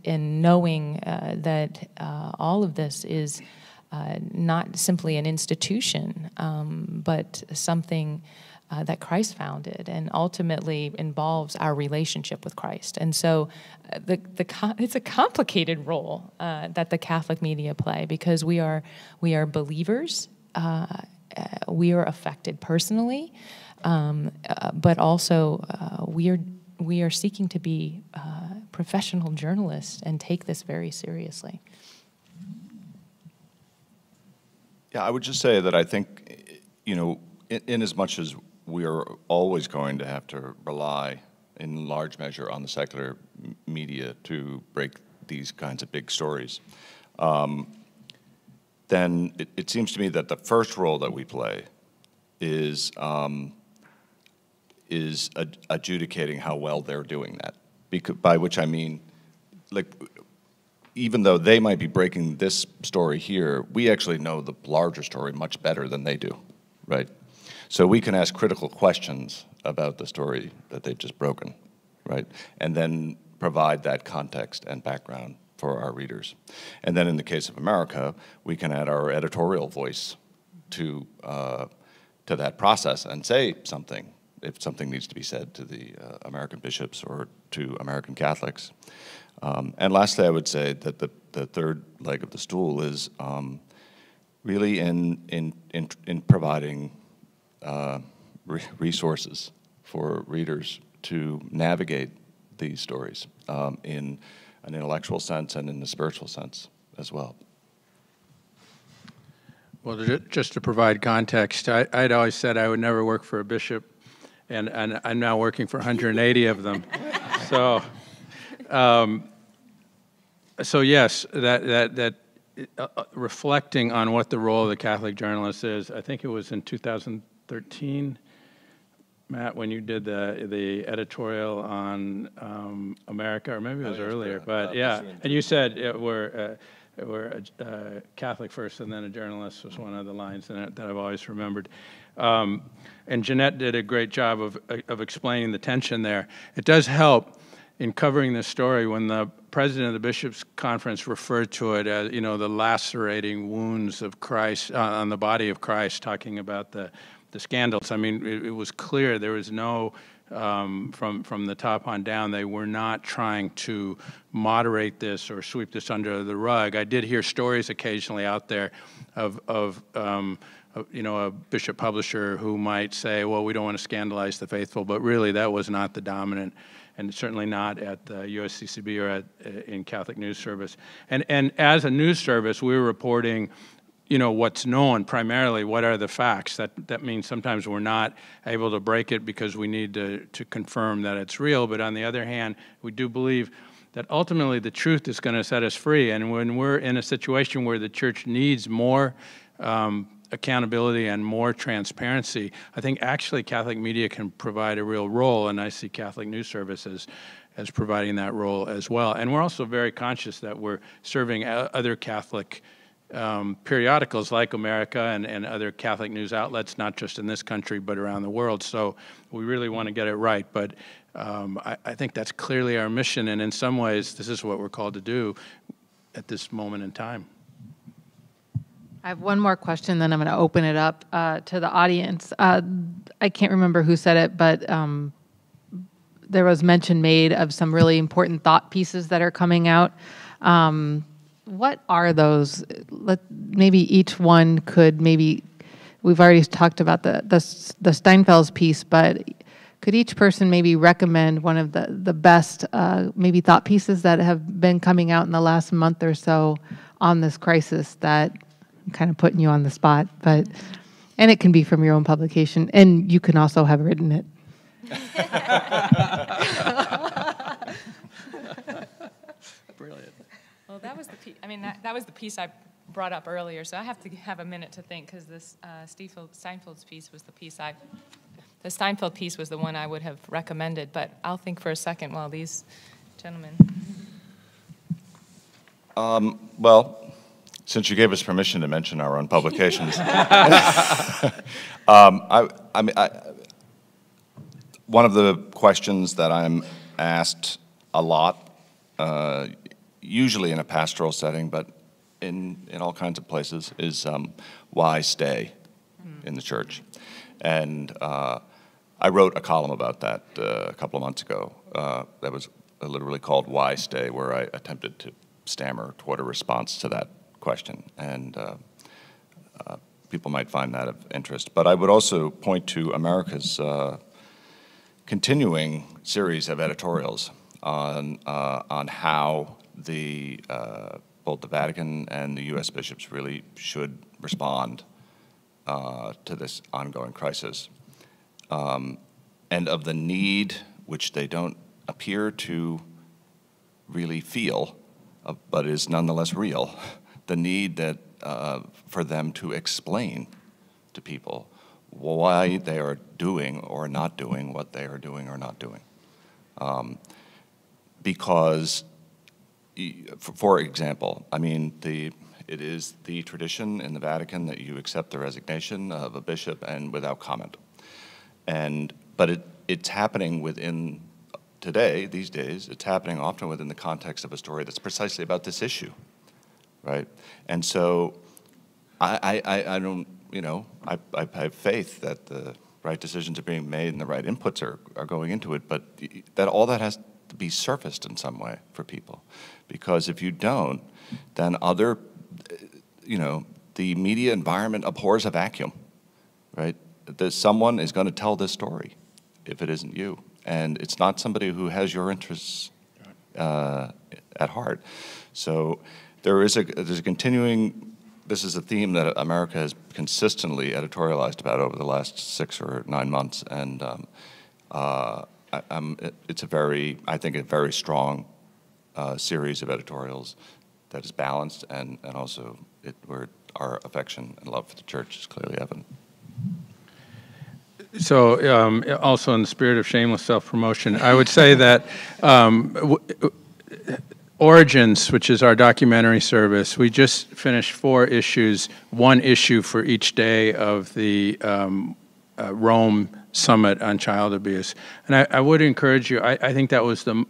knowing that all of this is not simply an institution, but something that Christ founded and ultimately involves our relationship with Christ. And so it's a complicated role that the Catholic media play, because we are believers, we are affected personally, but also we are seeking to be professional journalists and take this very seriously. Yeah, I would just say that I think, in as much as we are always going to have to rely in large measure on the secular media to break these kinds of big stories, then it seems to me that the first role that we play is adjudicating how well they're doing that. By which I mean, even though they might be breaking this story here, we actually know the larger story much better than they do, right? So we can ask critical questions about the story that they've just broken, right? And then provide that context and background for our readers. And then in the case of America, we can add our editorial voice to that process and say something, if something needs to be said to the American bishops or to American Catholics. And lastly, I would say that the third leg of the stool is really in providing resources for readers to navigate these stories in an intellectual sense and in the spiritual sense as well. Well, just to provide context, I'd always said I would never work for a bishop, and I'm now working for 180 of them. So, so yes, that reflecting on what the role of the Catholic journalist is, I think it was in 2013, Matt, when you did the editorial on America, or maybe it was earlier, but yeah, and you said we're Catholic first and then a journalist was one of the lines in it that I've always remembered. And Jeanette did a great job of explaining the tension there. It does help in covering this story when the president of the Bishops' Conference referred to it as, the lacerating wounds of Christ on the body of Christ, talking about the scandals. I mean, it was clear there was no, from the top on down, they were not trying to moderate this or sweep this under the rug. I did hear stories occasionally out there of a bishop publisher who might say, well, we don't want to scandalize the faithful, but really that was not the dominant, and certainly not at the USCCB or in Catholic News Service. And as a news service, we were reporting what's known primarily, what are the facts. That means sometimes we're not able to break it because we need to confirm that it's real, but on the other hand, we do believe that ultimately the truth is going to set us free. And when we're in a situation where the church needs more accountability and more transparency, I think actually Catholic media can provide a real role, and I see Catholic News Service as providing that role as well. And we're also very conscious that we're serving other Catholic periodicals like America and other Catholic news outlets, not just in this country, but around the world. So we really want to get it right. But I think that's clearly our mission, and in some ways, this is what we're called to do at this moment in time. I have one more question, then I'm going to open it up to the audience. I can't remember who said it, but there was mention made of some really important thought pieces that are coming out. What are those? Maybe each one could we've already talked about the Steinfels piece, but could each person maybe recommend one of the best maybe thought pieces that have been coming out in the last month or so on this crisis that I'm kind of putting you on the spot, and it can be from your own publication, and you can also have written it. Brilliant. Well, that was the piece. I mean, that was the piece I brought up earlier. So I have to have a minute to think because this Steinfeld's piece was the piece the Steinfeld piece was the one I would have recommended. But I'll think for a second while these gentlemen. Well, since you gave us permission to mention our own publications, one of the questions that I'm asked a lot, usually in a pastoral setting, but in all kinds of places, is why stay in the church? And I wrote a column about that a couple of months ago that was literally called Why Stay, where I attempted to stammer toward a response to that question. And people might find that of interest. But I would also point to America's continuing series of editorials on how both the Vatican and the U.S. bishops really should respond to this ongoing crisis, and of the need, which they don't appear to really feel, but is nonetheless real, the need that for them to explain to people why they are doing or not doing what they are doing or not doing. Because, for example, I mean, it is the tradition in the Vatican that you accept the resignation of a bishop and without comment. But it's happening within, today, these days, it's happening often within the context of a story that's precisely about this issue, right? And so I don't, I have faith that the right decisions are being made and the right inputs are going into it, but that all that has to be surfaced in some way for people. Because if you don't, then the media environment abhors a vacuum, right? that someone is going to tell this story if it isn't you. And it's not somebody who has your interests at heart. So there's a continuing, this is a theme that America has consistently editorialized about over the last 6 or 9 months. And it's I think a very strong series of editorials that is balanced and also where our affection and love for the church is clearly evident. So also in the spirit of shameless self-promotion, I would say that Origins, which is our documentary service, we just finished 4 issues, 1 issue for each day of the Rome Summit on Child Abuse. And I would encourage you, I think that was the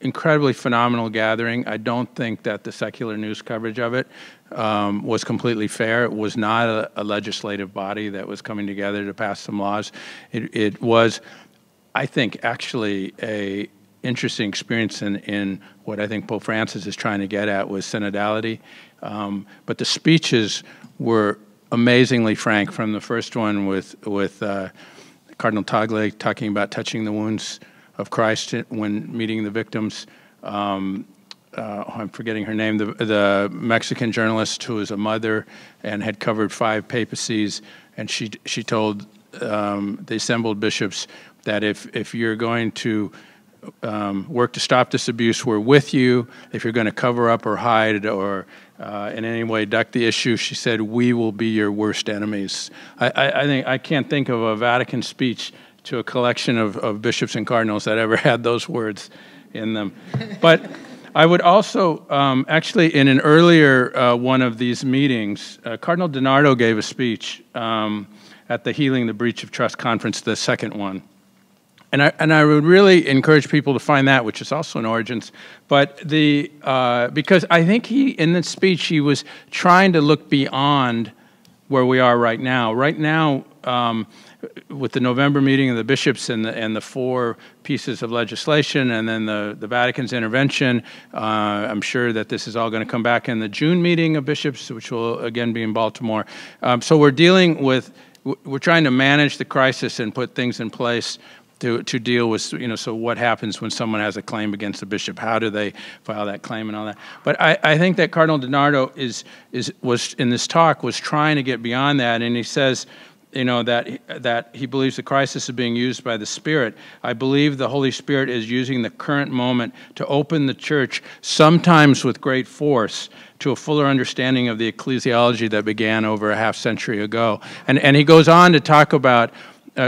incredibly phenomenal gathering. I don't think that the secular news coverage of it was completely fair. It was not a legislative body that was coming together to pass some laws. It was, I think, actually a interesting experience in what I think Pope Francis is trying to get at with synodality. But the speeches were amazingly frank, from the first one with Cardinal Tagle talking about touching the wounds of Christ when meeting the victims. I'm forgetting her name, the Mexican journalist who was a mother and had covered 5 papacies, and she told the assembled bishops that if you're going to work to stop this abuse, we're with you. If you're going to cover up or hide or in any way duck the issue, she said, we will be your worst enemies. I can't think of a Vatican speech to a collection of bishops and cardinals that ever had those words in them. But I would also, actually in an earlier one of these meetings, Cardinal DiNardo gave a speech at the Healing the Breach of Trust conference, the second one. And I would really encourage people to find that, which is also in Origins. But because I think in that speech, he was trying to look beyond where we are right now. Right now, with the November meeting of the bishops and the 4 pieces of legislation and then the Vatican's intervention, I'm sure that this is all going to come back in the June meeting of bishops, which will again be in Baltimore. So we're trying to manage the crisis and put things in place to deal with, so what happens when someone has a claim against a bishop? How do they file that claim and all that? But I think that Cardinal DiNardo was in this talk was trying to get beyond that, and he says, that he believes the crisis is being used by the Spirit. I believe the Holy Spirit is using the current moment to open the church, sometimes with great force, to a fuller understanding of the ecclesiology that began over a half-century ago. And he goes on to talk about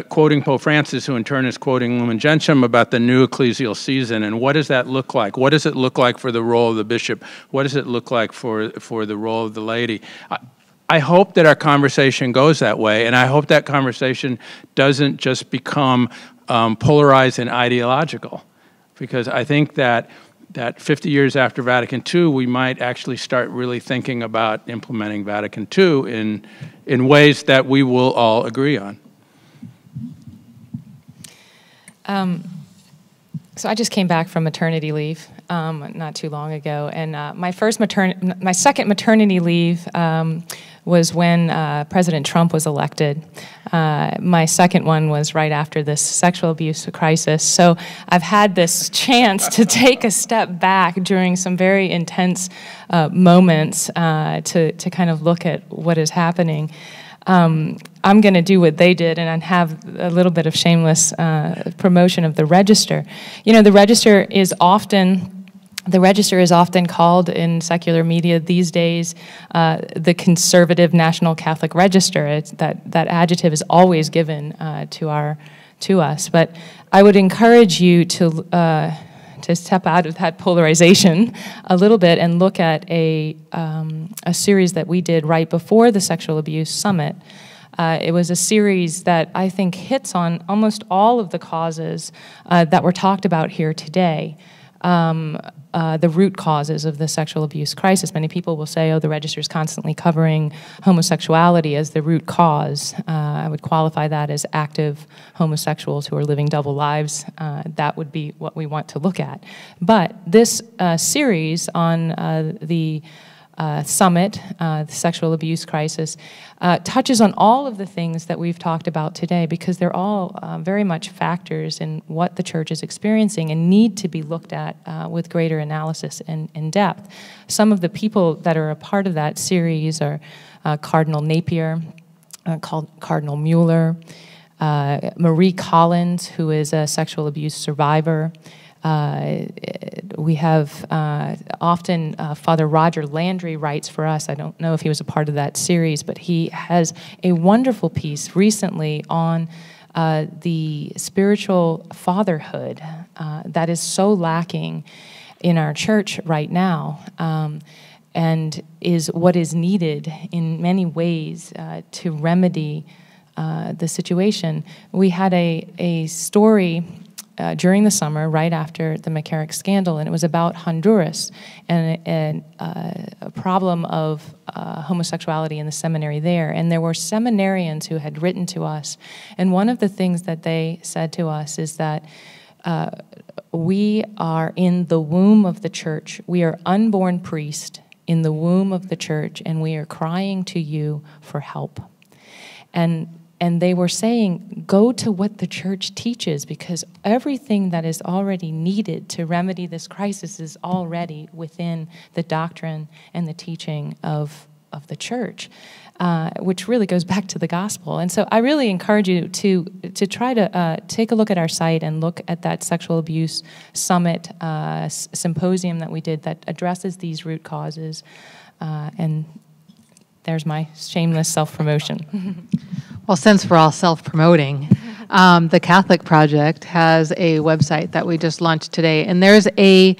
quoting Pope Francis, who in turn is quoting Lumen Gentium, about the new ecclesial season, and what does that look like? What does it look like for the role of the bishop? What does it look like for the role of the laity? I hope that our conversation goes that way, and I hope that conversation doesn't just become polarized and ideological, because I think that 50 years after Vatican II, we might actually start really thinking about implementing Vatican II in ways that we will all agree on. So I just came back from maternity leave not too long ago, and my second maternity leave was when President Trump was elected. My second one was right after this sexual abuse crisis. So I've had this chance to take a step back during some very intense moments to kind of look at what is happening. I'm going to do what they did and have a little bit of shameless promotion of the Register. The Register is often called in secular media these days the conservative National Catholic Register. That adjective is always given to us. But I would encourage you to step out of that polarization a little bit and look at a series that we did right before the Sexual Abuse Summit. It was a series that I think hits on almost all of the causes that were talked about here today. The root causes of the sexual abuse crisis. Many people will say, oh, the Register is constantly covering homosexuality as the root cause. I would qualify that as active homosexuals who are living double lives. That would be what we want to look at. But this series on the summit, the sexual abuse crisis, touches on all of the things that we've talked about today, because they're all very much factors in what the church is experiencing and need to be looked at with greater analysis and depth. Some of the people that are a part of that series are Cardinal Napier, Cardinal Mueller, Marie Collins, who is a sexual abuse survivor. We have often Father Roger Landry writes for us. I don't know if he was a part of that series, but he has a wonderful piece recently on the spiritual fatherhood that is so lacking in our church right now, and is what is needed in many ways to remedy the situation. We had a story during the summer, right after the McCarrick scandal, and it was about Honduras and a problem of homosexuality in the seminary there. And there were seminarians who had written to us, and one of the things that they said to us is that we are in the womb of the church. We are unborn priests in the womb of the church, and we are crying to you for help. And they were saying, go to what the church teaches, because everything that is already needed to remedy this crisis is already within the doctrine and the teaching of the church, which really goes back to the gospel. And so I really encourage you to try to take a look at our site and look at that sexual abuse summit symposium that we did that addresses these root causes. And there's my shameless self-promotion. Well, since we're all self-promoting, the Catholic Project has a website that we just launched today, and there's a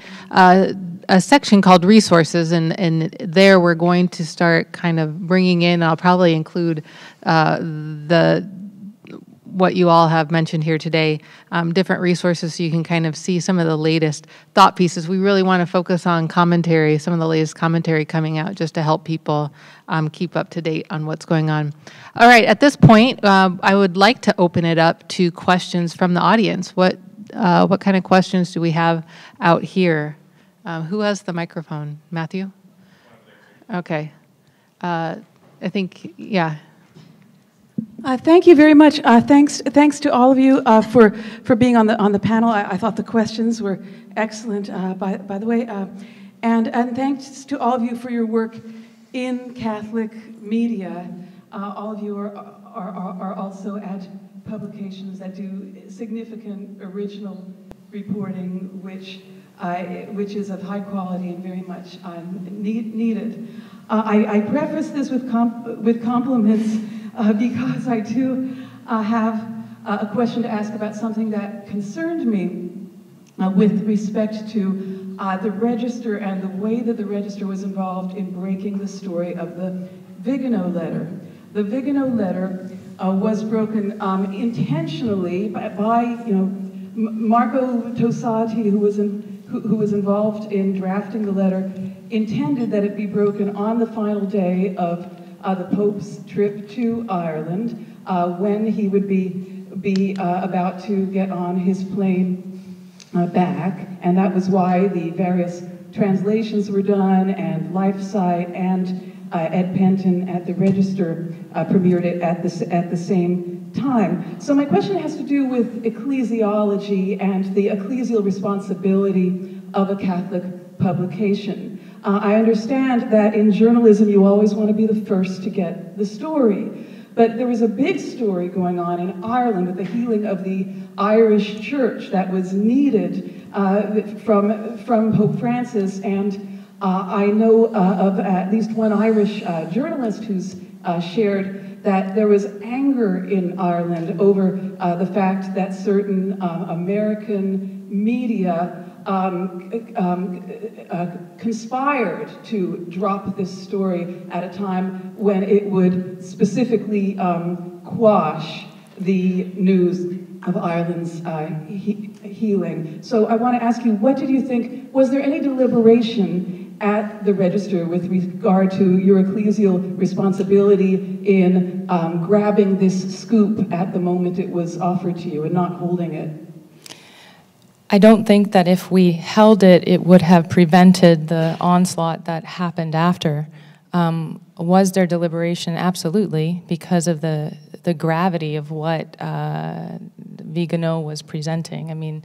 section called resources, and there we're going to start kind of bringing in, I'll probably include what you all have mentioned here today, different resources so you can kind of see some of the latest thought pieces. We really want to focus on commentary, some of the latest commentary coming out, just to help people keep up to date on what's going on. All right, at this point, I would like to open it up to questions from the audience. What kind of questions do we have out here? Who has the microphone? Matthew? Okay. I think, yeah. Thank you very much. Thanks to all of you for being on the panel. I thought the questions were excellent, by the way, and thanks to all of you for your work in Catholic media. All of you are also at publications that do significant original reporting, which is of high quality and very much needed. I preface this with compliments. Because I too have a question to ask about something that concerned me with respect to the Register and the way that the Register was involved in breaking the story of the Vigano letter. The Vigano letter was broken intentionally by Marco Tosati, who was involved in drafting the letter, intended that it be broken on the final day of the Pope's trip to Ireland, when he would be about to get on his plane back, and that was why the various translations were done, and LifeSite and Ed Penton at the Register premiered it at the same time. So my question has to do with ecclesiology and the ecclesial responsibility of a Catholic publication. I understand that in journalism you always want to be the first to get the story, but there was a big story going on in Ireland with the healing of the Irish Church that was needed from Pope Francis, and I know of at least one Irish journalist who's shared that there was anger in Ireland over the fact that certain American media conspired to drop this story at a time when it would specifically quash the news of Ireland's healing. So I want to ask you, what did you think? Was there any deliberation at the Register with regard to your ecclesial responsibility in grabbing this scoop at the moment it was offered to you and not holding it? I don't think that if we held it, it would have prevented the onslaught that happened after. Was there deliberation? Absolutely, because of the gravity of what Vigano was presenting. I mean,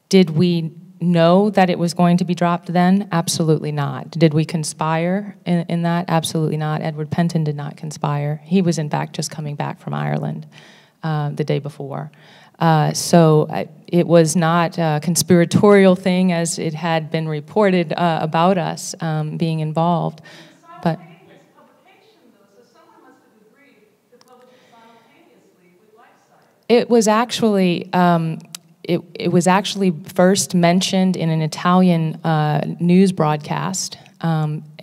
did we know that it was going to be dropped then? Absolutely not. Did we conspire in that? Absolutely not. Edward Penton did not conspire. He was, in fact, just coming back from Ireland the day before. So it was not a conspiratorial thing as it had been reported about us being involved. But it was actually it was actually first mentioned in an Italian news broadcast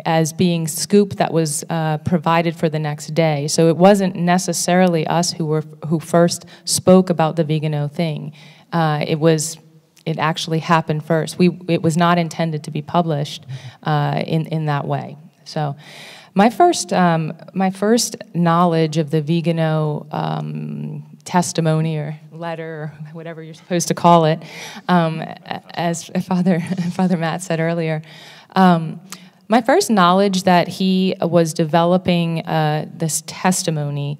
as being scoop that was provided for the next day. So it wasn't necessarily us who first spoke about the Vigano thing. It actually happened first. It was not intended to be published in that way. So my first knowledge of the Vigano testimony or letter or whatever you're supposed to call it, as Father Matt said earlier, my first knowledge that he was developing this testimony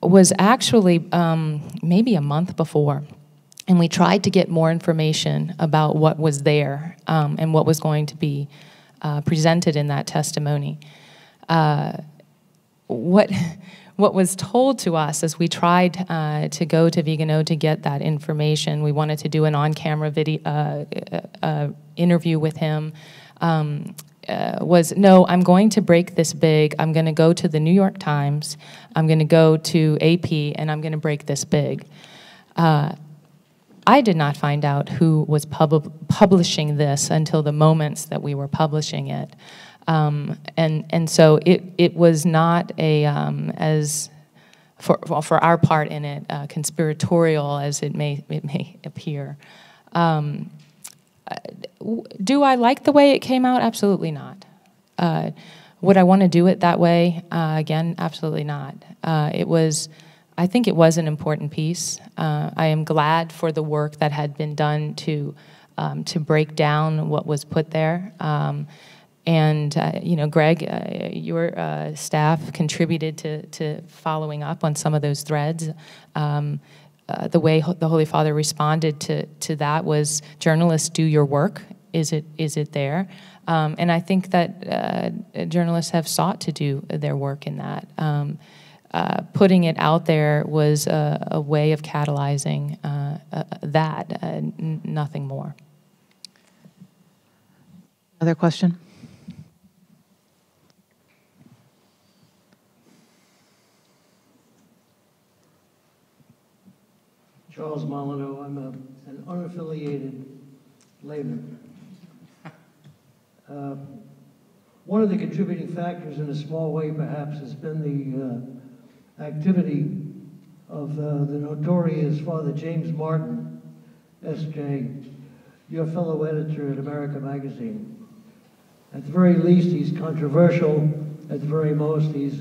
was actually maybe a month before. And we tried to get more information about what was there and what was going to be presented in that testimony. What was told to us as we tried to go to Vigano to get that information, we wanted to do an on-camera video interview with him, was, no, I'm going to break this big. I'm going to go to the New York Times, I'm going to go to AP, and I'm going to break this big. I did not find out who was publishing this until the moments that we were publishing it. And so it was not a, as, for our part in it, conspiratorial as it may appear. Do I like the way it came out? Absolutely not. Would I want to do it that way? Again, absolutely not. I think it was an important piece. I am glad for the work that had been done to break down what was put there. And you know, Greg, your staff contributed to following up on some of those threads. The way the Holy Father responded to that was, journalists, do your work. Is it there? And I think that journalists have sought to do their work in that. Putting it out there was a way of catalyzing that, nothing more. Other question? Charles Molyneux. I'm an unaffiliated layman. One of the contributing factors, in a small way perhaps, has been the activity of the notorious Father James Martin, S.J., your fellow editor at America Magazine. At the very least, he's controversial. At the very most, he's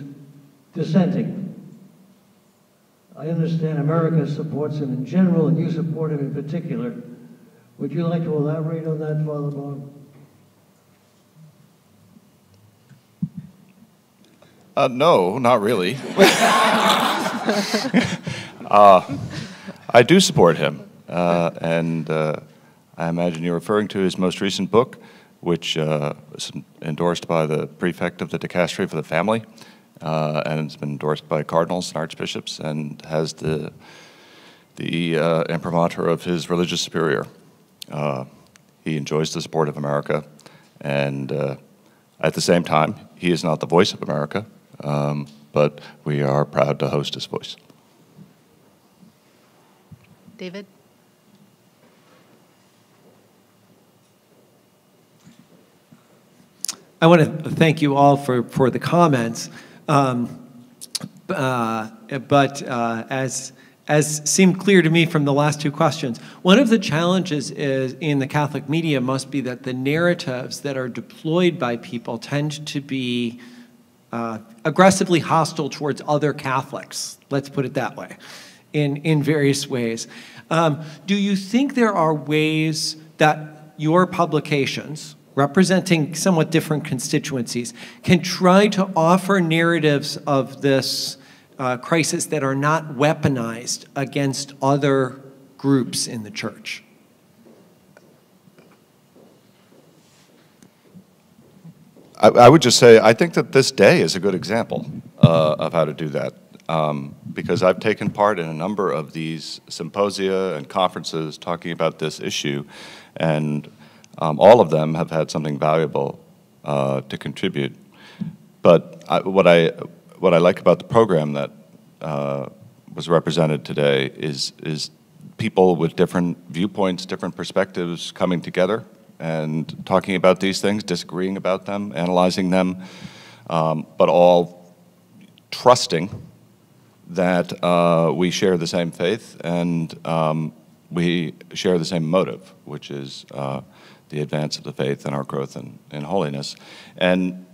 dissenting. I understand America supports him in general, and you support him in particular. Would you like to elaborate on that, Father Bob? No, not really. I do support him, and I imagine you're referring to his most recent book, which is endorsed by the prefect of the dicastery for the family, and it's been endorsed by cardinals and archbishops, and has the imprimatur of his religious superior. He enjoys the support of America, and at the same time, he is not the voice of America, but we are proud to host his voice. David? I want to thank you all for the comments, as seemed clear to me from the last two questions, one of the challenges is in the Catholic media must be that the narratives that are deployed by people tend to be aggressively hostile towards other Catholics. Let's put it that way. in various ways. Do you think there are ways that your publications, representing somewhat different constituencies, can try to offer narratives of this crisis that are not weaponized against other groups in the church? I would just say, I think that this day is a good example of how to do that, because I've taken part in a number of these symposia and conferences talking about this issue, and all of them have had something valuable to contribute. But what I like about the program that was represented today is people with different viewpoints, different perspectives coming together and talking about these things, disagreeing about them, analyzing them, but all trusting that we share the same faith and we share the same motive, which is the advance of the faith and our growth in holiness. And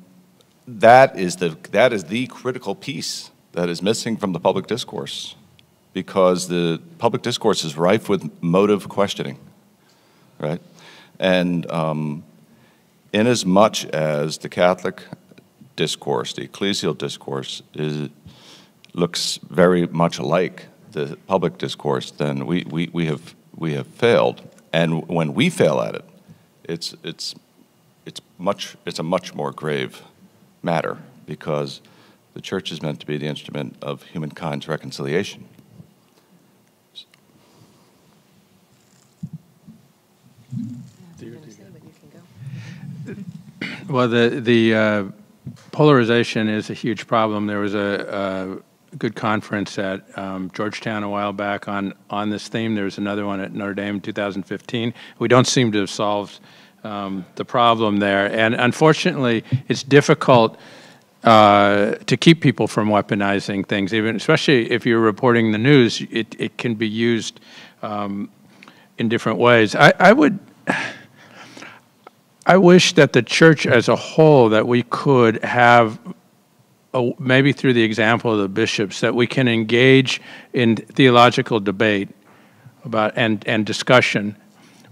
that is the critical piece that is missing from the public discourse, because the public discourse is rife with motive questioning, right? And in as much as the Catholic discourse, the ecclesial discourse, looks very much like the public discourse, then we have failed. And when we fail at it, it's a much more grave matter, because the church is meant to be the instrument of humankind's reconciliation. Well, the polarization is a huge problem. There was a good conference at Georgetown a while back on this theme. There was another one at Notre Dame in 2015. We don't seem to have solved the problem there. And unfortunately, it's difficult to keep people from weaponizing things, especially if you're reporting the news. It can be used in different ways. I wish that the church as a whole, that we could have, maybe through the example of the bishops, that we can engage in theological debate about and discussion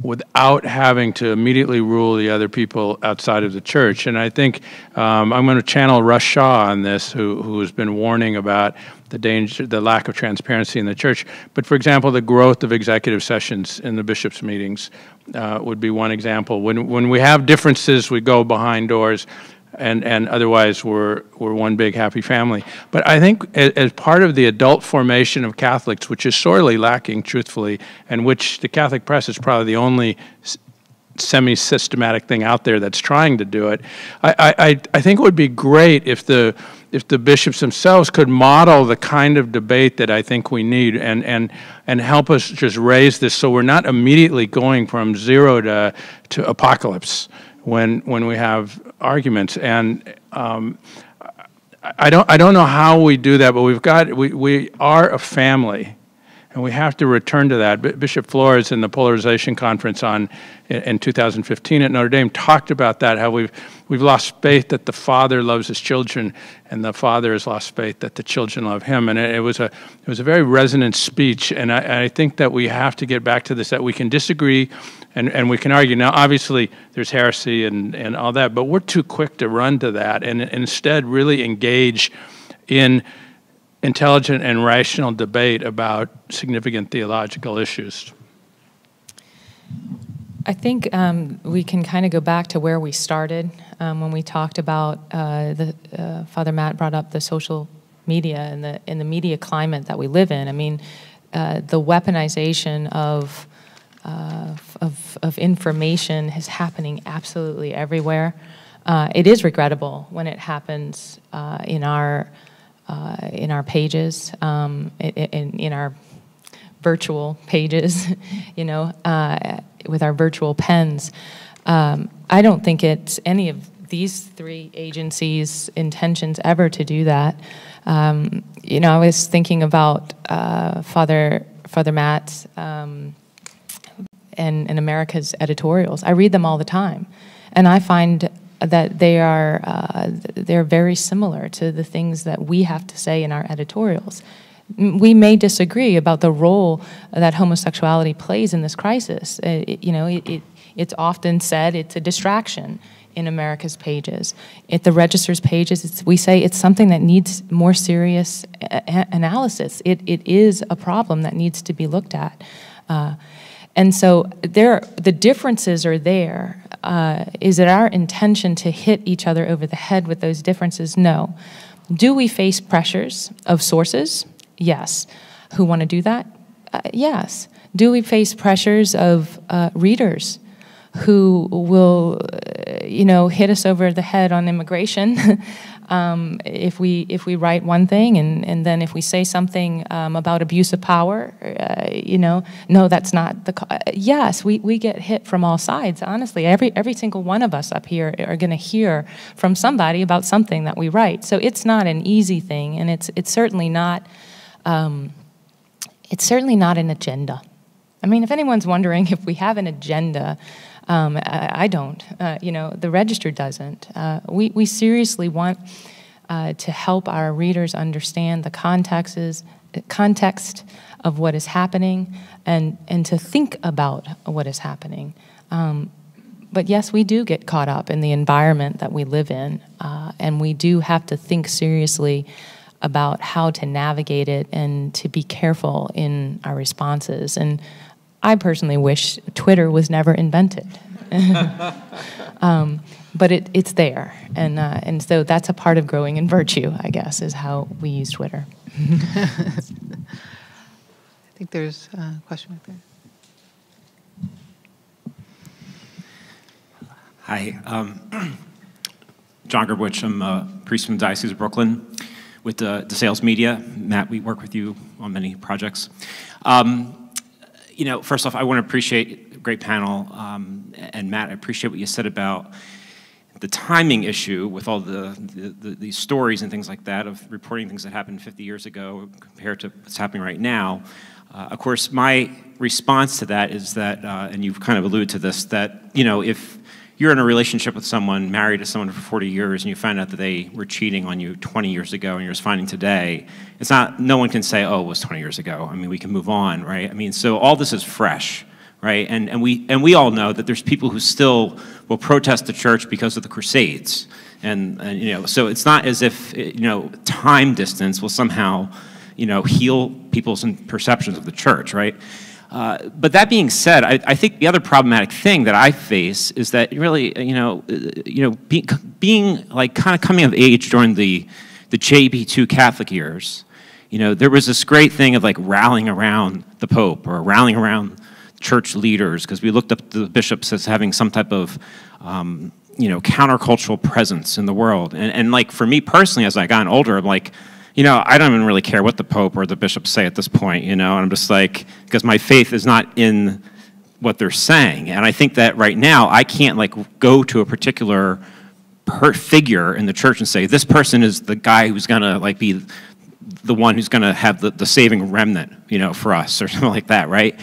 without having to immediately rule the other people outside of the church. And I think I'm going to channel Russ Shaw on this, who has been warning about the danger, the lack of transparency in the church. But for example, the growth of executive sessions in the bishops' meetings would be one example. When we have differences, we go behind doors, and otherwise we're one big happy family. But I think as part of the adult formation of Catholics, which is sorely lacking, truthfully, and which the Catholic press is probably the only semi-systematic thing out there that's trying to do it, I think it would be great if the bishops themselves could model the kind of debate that I think we need, and help us just raise this, so we're not immediately going from zero to apocalypse when we have arguments. And I don't know how we do that, but we are a family, and we have to return to that. Bishop Flores in the Polarization Conference in 2015 at Notre Dame talked about that, how we've lost faith that the Father loves his children, and the Father has lost faith that the children love him. And it was a very resonant speech, and I think that we have to get back to this, that we can disagree and we can argue. Now, obviously, there's heresy and all that, but we're too quick to run to that, and instead really engage in intelligent and rational debate about significant theological issues. I think we can kind of go back to where we started when we talked about Father Matt brought up the social media and the media climate that we live in. I mean, the weaponization of information is happening absolutely everywhere. It is regrettable when it happens in our pages, in our virtual pages, with our virtual pens. I don't think it's any of these three agencies' intentions ever to do that. I was thinking about Father Matt and America's editorials. I read them all the time, and I find that they're very similar to the things that we have to say in our editorials. We may disagree about the role that homosexuality plays in this crisis. It's often said it's a distraction in America's pages. At the Register's pages, we say it's something that needs more serious analysis. It is a problem that needs to be looked at. And so the differences are there. Is it our intention to hit each other over the head with those differences? No. Do we face pressures of sources? Yes. Who want to do that? Yes. Do we face pressures of readers who will, hit us over the head on immigration if we write one thing, and then if we say something about abuse of power, no, that's not the. Yes, we get hit from all sides. Honestly, every single one of us up here are going to hear from somebody about something that we write. So it's not an easy thing, and it's certainly not. It's certainly not an agenda. I mean, if anyone's wondering if we have an agenda. I don't. The Register doesn't. We seriously want to help our readers understand the context of what is happening and to think about what is happening. But yes, we do get caught up in the environment that we live in, and we do have to think seriously about how to navigate it and to be careful in our responses. And I personally wish Twitter was never invented. But it's there. And so that's a part of growing in virtue, I guess, is how we use Twitter. I think there's a question right there. Hi. John Gerbwich. I'm a priest from the Diocese of Brooklyn with the Sales Media. Matt, we work with you on many projects. First off, I want to appreciate a great panel, and Matt, I appreciate what you said about the timing issue with all these stories and things like that of reporting things that happened 50 years ago compared to what's happening right now. Of course, my response to that is that, and you've kind of alluded to this, that if you're in a relationship with someone, married to someone for 40 years, and you find out that they were cheating on you 20 years ago and you're just finding today, no one can say, oh, it was 20 years ago. I mean, we can move on, right? I mean, so all this is fresh, right? And we all know that there's people who still will protest the church because of the Crusades. And so it's not as if, time distance will somehow, heal people's perceptions of the church, right? But that being said, I think the other problematic thing that I face is that really, being like kind of coming of age during the JP2 Catholic years, there was this great thing of like rallying around the Pope or rallying around church leaders because we looked up the bishops as having some type of, countercultural presence in the world. And like for me personally, as I got older, I'm like, I don't even really care what the Pope or the bishops say at this point, and I'm just like, because my faith is not in what they're saying. And I think that right now, I can't like go to a particular figure in the church and say, this person is the guy who's gonna like be the one who's gonna have the saving remnant, for us or something like that, right?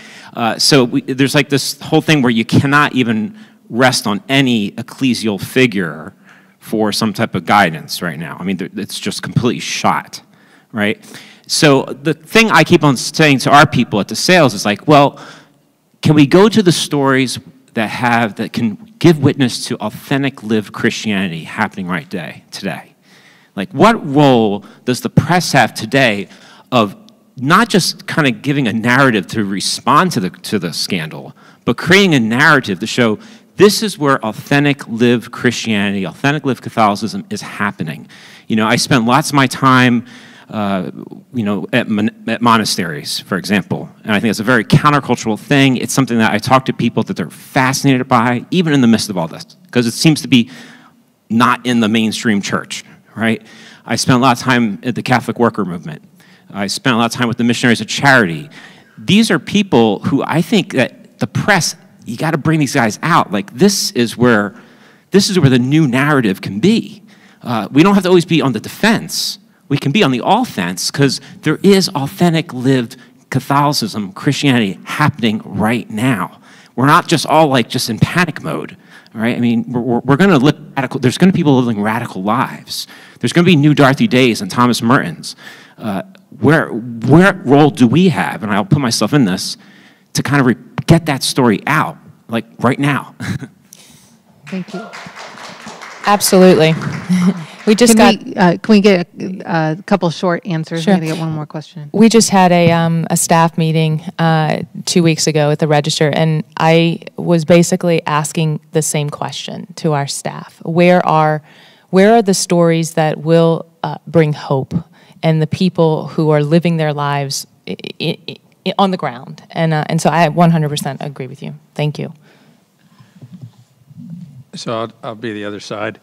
So there's like this whole thing where you cannot even rest on any ecclesial figure for some type of guidance right now. I mean, it's just completely shot, right? So the thing I keep on saying to our people at the sales is like, well, can we go to the stories that can give witness to authentic lived Christianity happening right today? Like, what role does the press have today of not just kind of giving a narrative to respond to the scandal, but creating a narrative to show this is where authentic lived Christianity, authentic lived Catholicism is happening. I spent lots of my time, at monasteries, for example, and I think it's a very countercultural thing. It's something that I talk to people that they're fascinated by, even in the midst of all this, because it seems to be not in the mainstream church, right? I spent a lot of time at the Catholic Worker Movement. I spent a lot of time with the Missionaries of Charity. These are people who I think that the press, you got to bring these guys out. Like this is where the new narrative can be. We don't have to always be on the defense. We can be on the offense because there is authentic lived Catholicism, Christianity happening right now. We're not just all like just in panic mode, right? I mean, we're going to live radical. There's going to be people living radical lives. There's going to be new Dorothy Days and Thomas Mertens. what role do we have, and I'll put myself in this, to kind of get that story out, like right now? Thank you. Absolutely. We just Can we get a couple short answers? Sure. I'm going to get one more question. We just had a staff meeting 2 weeks ago at the Register, and I was basically asking the same question to our staff. Where are the stories that will bring hope, and the people who are living their lives on the ground? And so I 100% agree with you. Thank you. So I'll be the other side.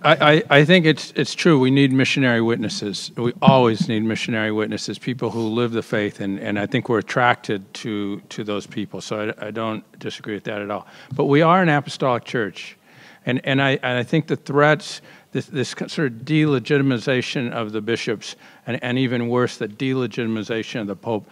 I think it's true. We need missionary witnesses. We always need missionary witnesses, people who live the faith, and I think we're attracted to those people. So I don't disagree with that at all. But we are an apostolic church, and I think the threats, this sort of delegitimization of the bishops, and even worse, the delegitimization of the Pope,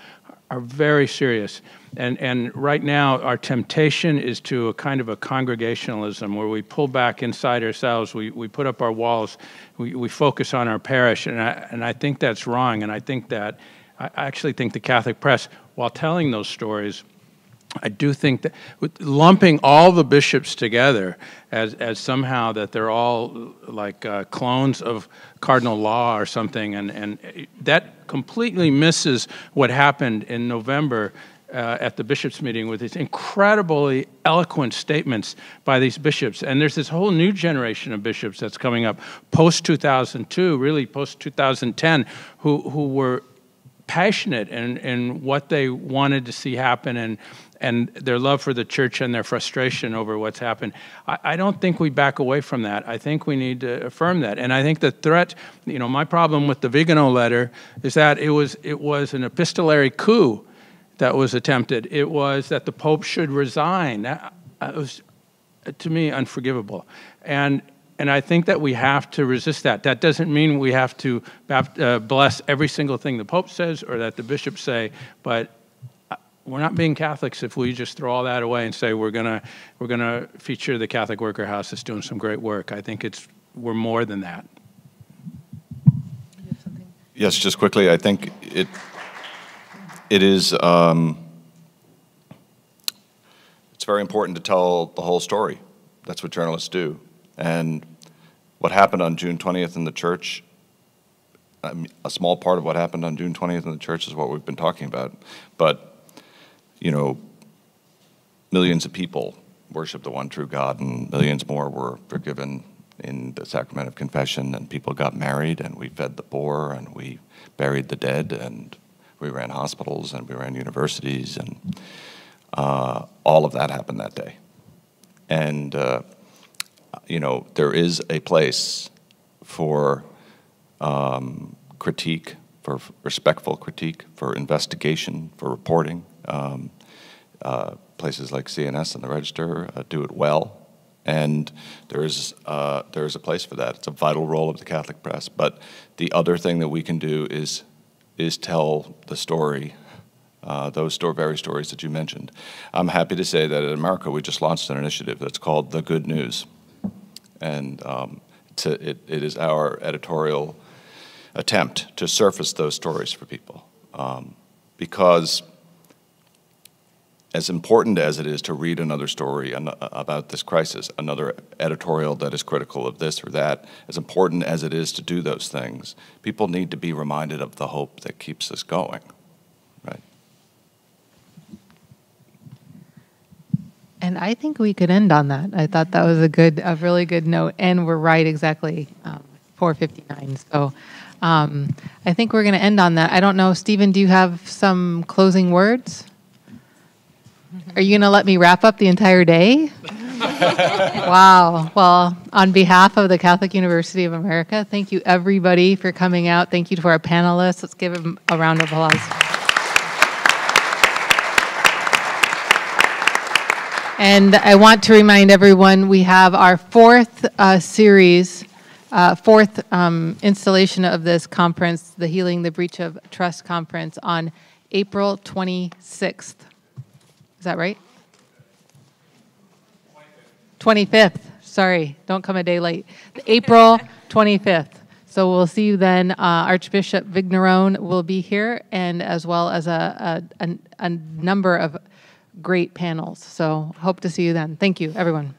are very serious. And right now, our temptation is to a kind of a congregationalism where we pull back inside ourselves, we put up our walls, we focus on our parish, and I think that's wrong. And I actually think the Catholic press, while telling those stories, I do think that lumping all the bishops together as somehow that they're all like clones of Cardinal Law or something, and that completely misses what happened in November at the bishops' meeting with these incredibly eloquent statements by these bishops. And there's this whole new generation of bishops that's coming up post-2002, really post-2010, who were passionate in what they wanted to see happen, and their love for the church and their frustration over what's happened. I don't think we back away from that. I think we need to affirm that. And I think the threat, my problem with the Vigano letter is that it was an epistolary coup that was attempted. It was that the Pope should resign. That was, to me, unforgivable. And I think that we have to resist that. That doesn't mean we have to bless every single thing the Pope says or that the bishops say, but we're not being Catholics if we just throw all that away and say we're gonna feature the Catholic Worker House that's doing some great work. I think we're more than that. Yes, just quickly, I think it is it's very important to tell the whole story. That's what journalists do. And what happened on June 20th in the church, a small part of what happened on June 20th in the church is what we've been talking about. But, millions of people worship the one true God, and millions more were forgiven in the sacrament of confession, and people got married, and we fed the poor, and we buried the dead, and we ran hospitals, and we ran universities, and all of that happened that day. And there is a place for critique, for respectful critique, for investigation, for reporting. Places like CNS and the Register do it well, and there is a place for that. It's a vital role of the Catholic press. But the other thing that we can do is tell the story, those very stories that you mentioned. I'm happy to say that in America we just launched an initiative that's called The Good News. And it is our editorial attempt to surface those stories for people. Because as important as it is to read another story about this crisis, another editorial that is critical of this or that, as important as it is to do those things, people need to be reminded of the hope that keeps us going, right? And I think we could end on that. I thought that was a really good note, and we're right exactly 4:59. So I think we're going to end on that. I don't know, Stephen, do you have some closing words? Are you going to let me wrap up the entire day? Wow. Well, on behalf of the Catholic University of America, thank you everybody for coming out. Thank you to our panelists. Let's give them a round of applause. And I want to remind everyone we have our fourth installation of this conference, the Healing the Breach of Trust Conference, on April 26th. Is that right? 25th. Sorry, don't come a day late. April 25th. So we'll see you then. Archbishop Vignerone will be here, and as well as a number of great panels. So hope to see you then. Thank you, everyone.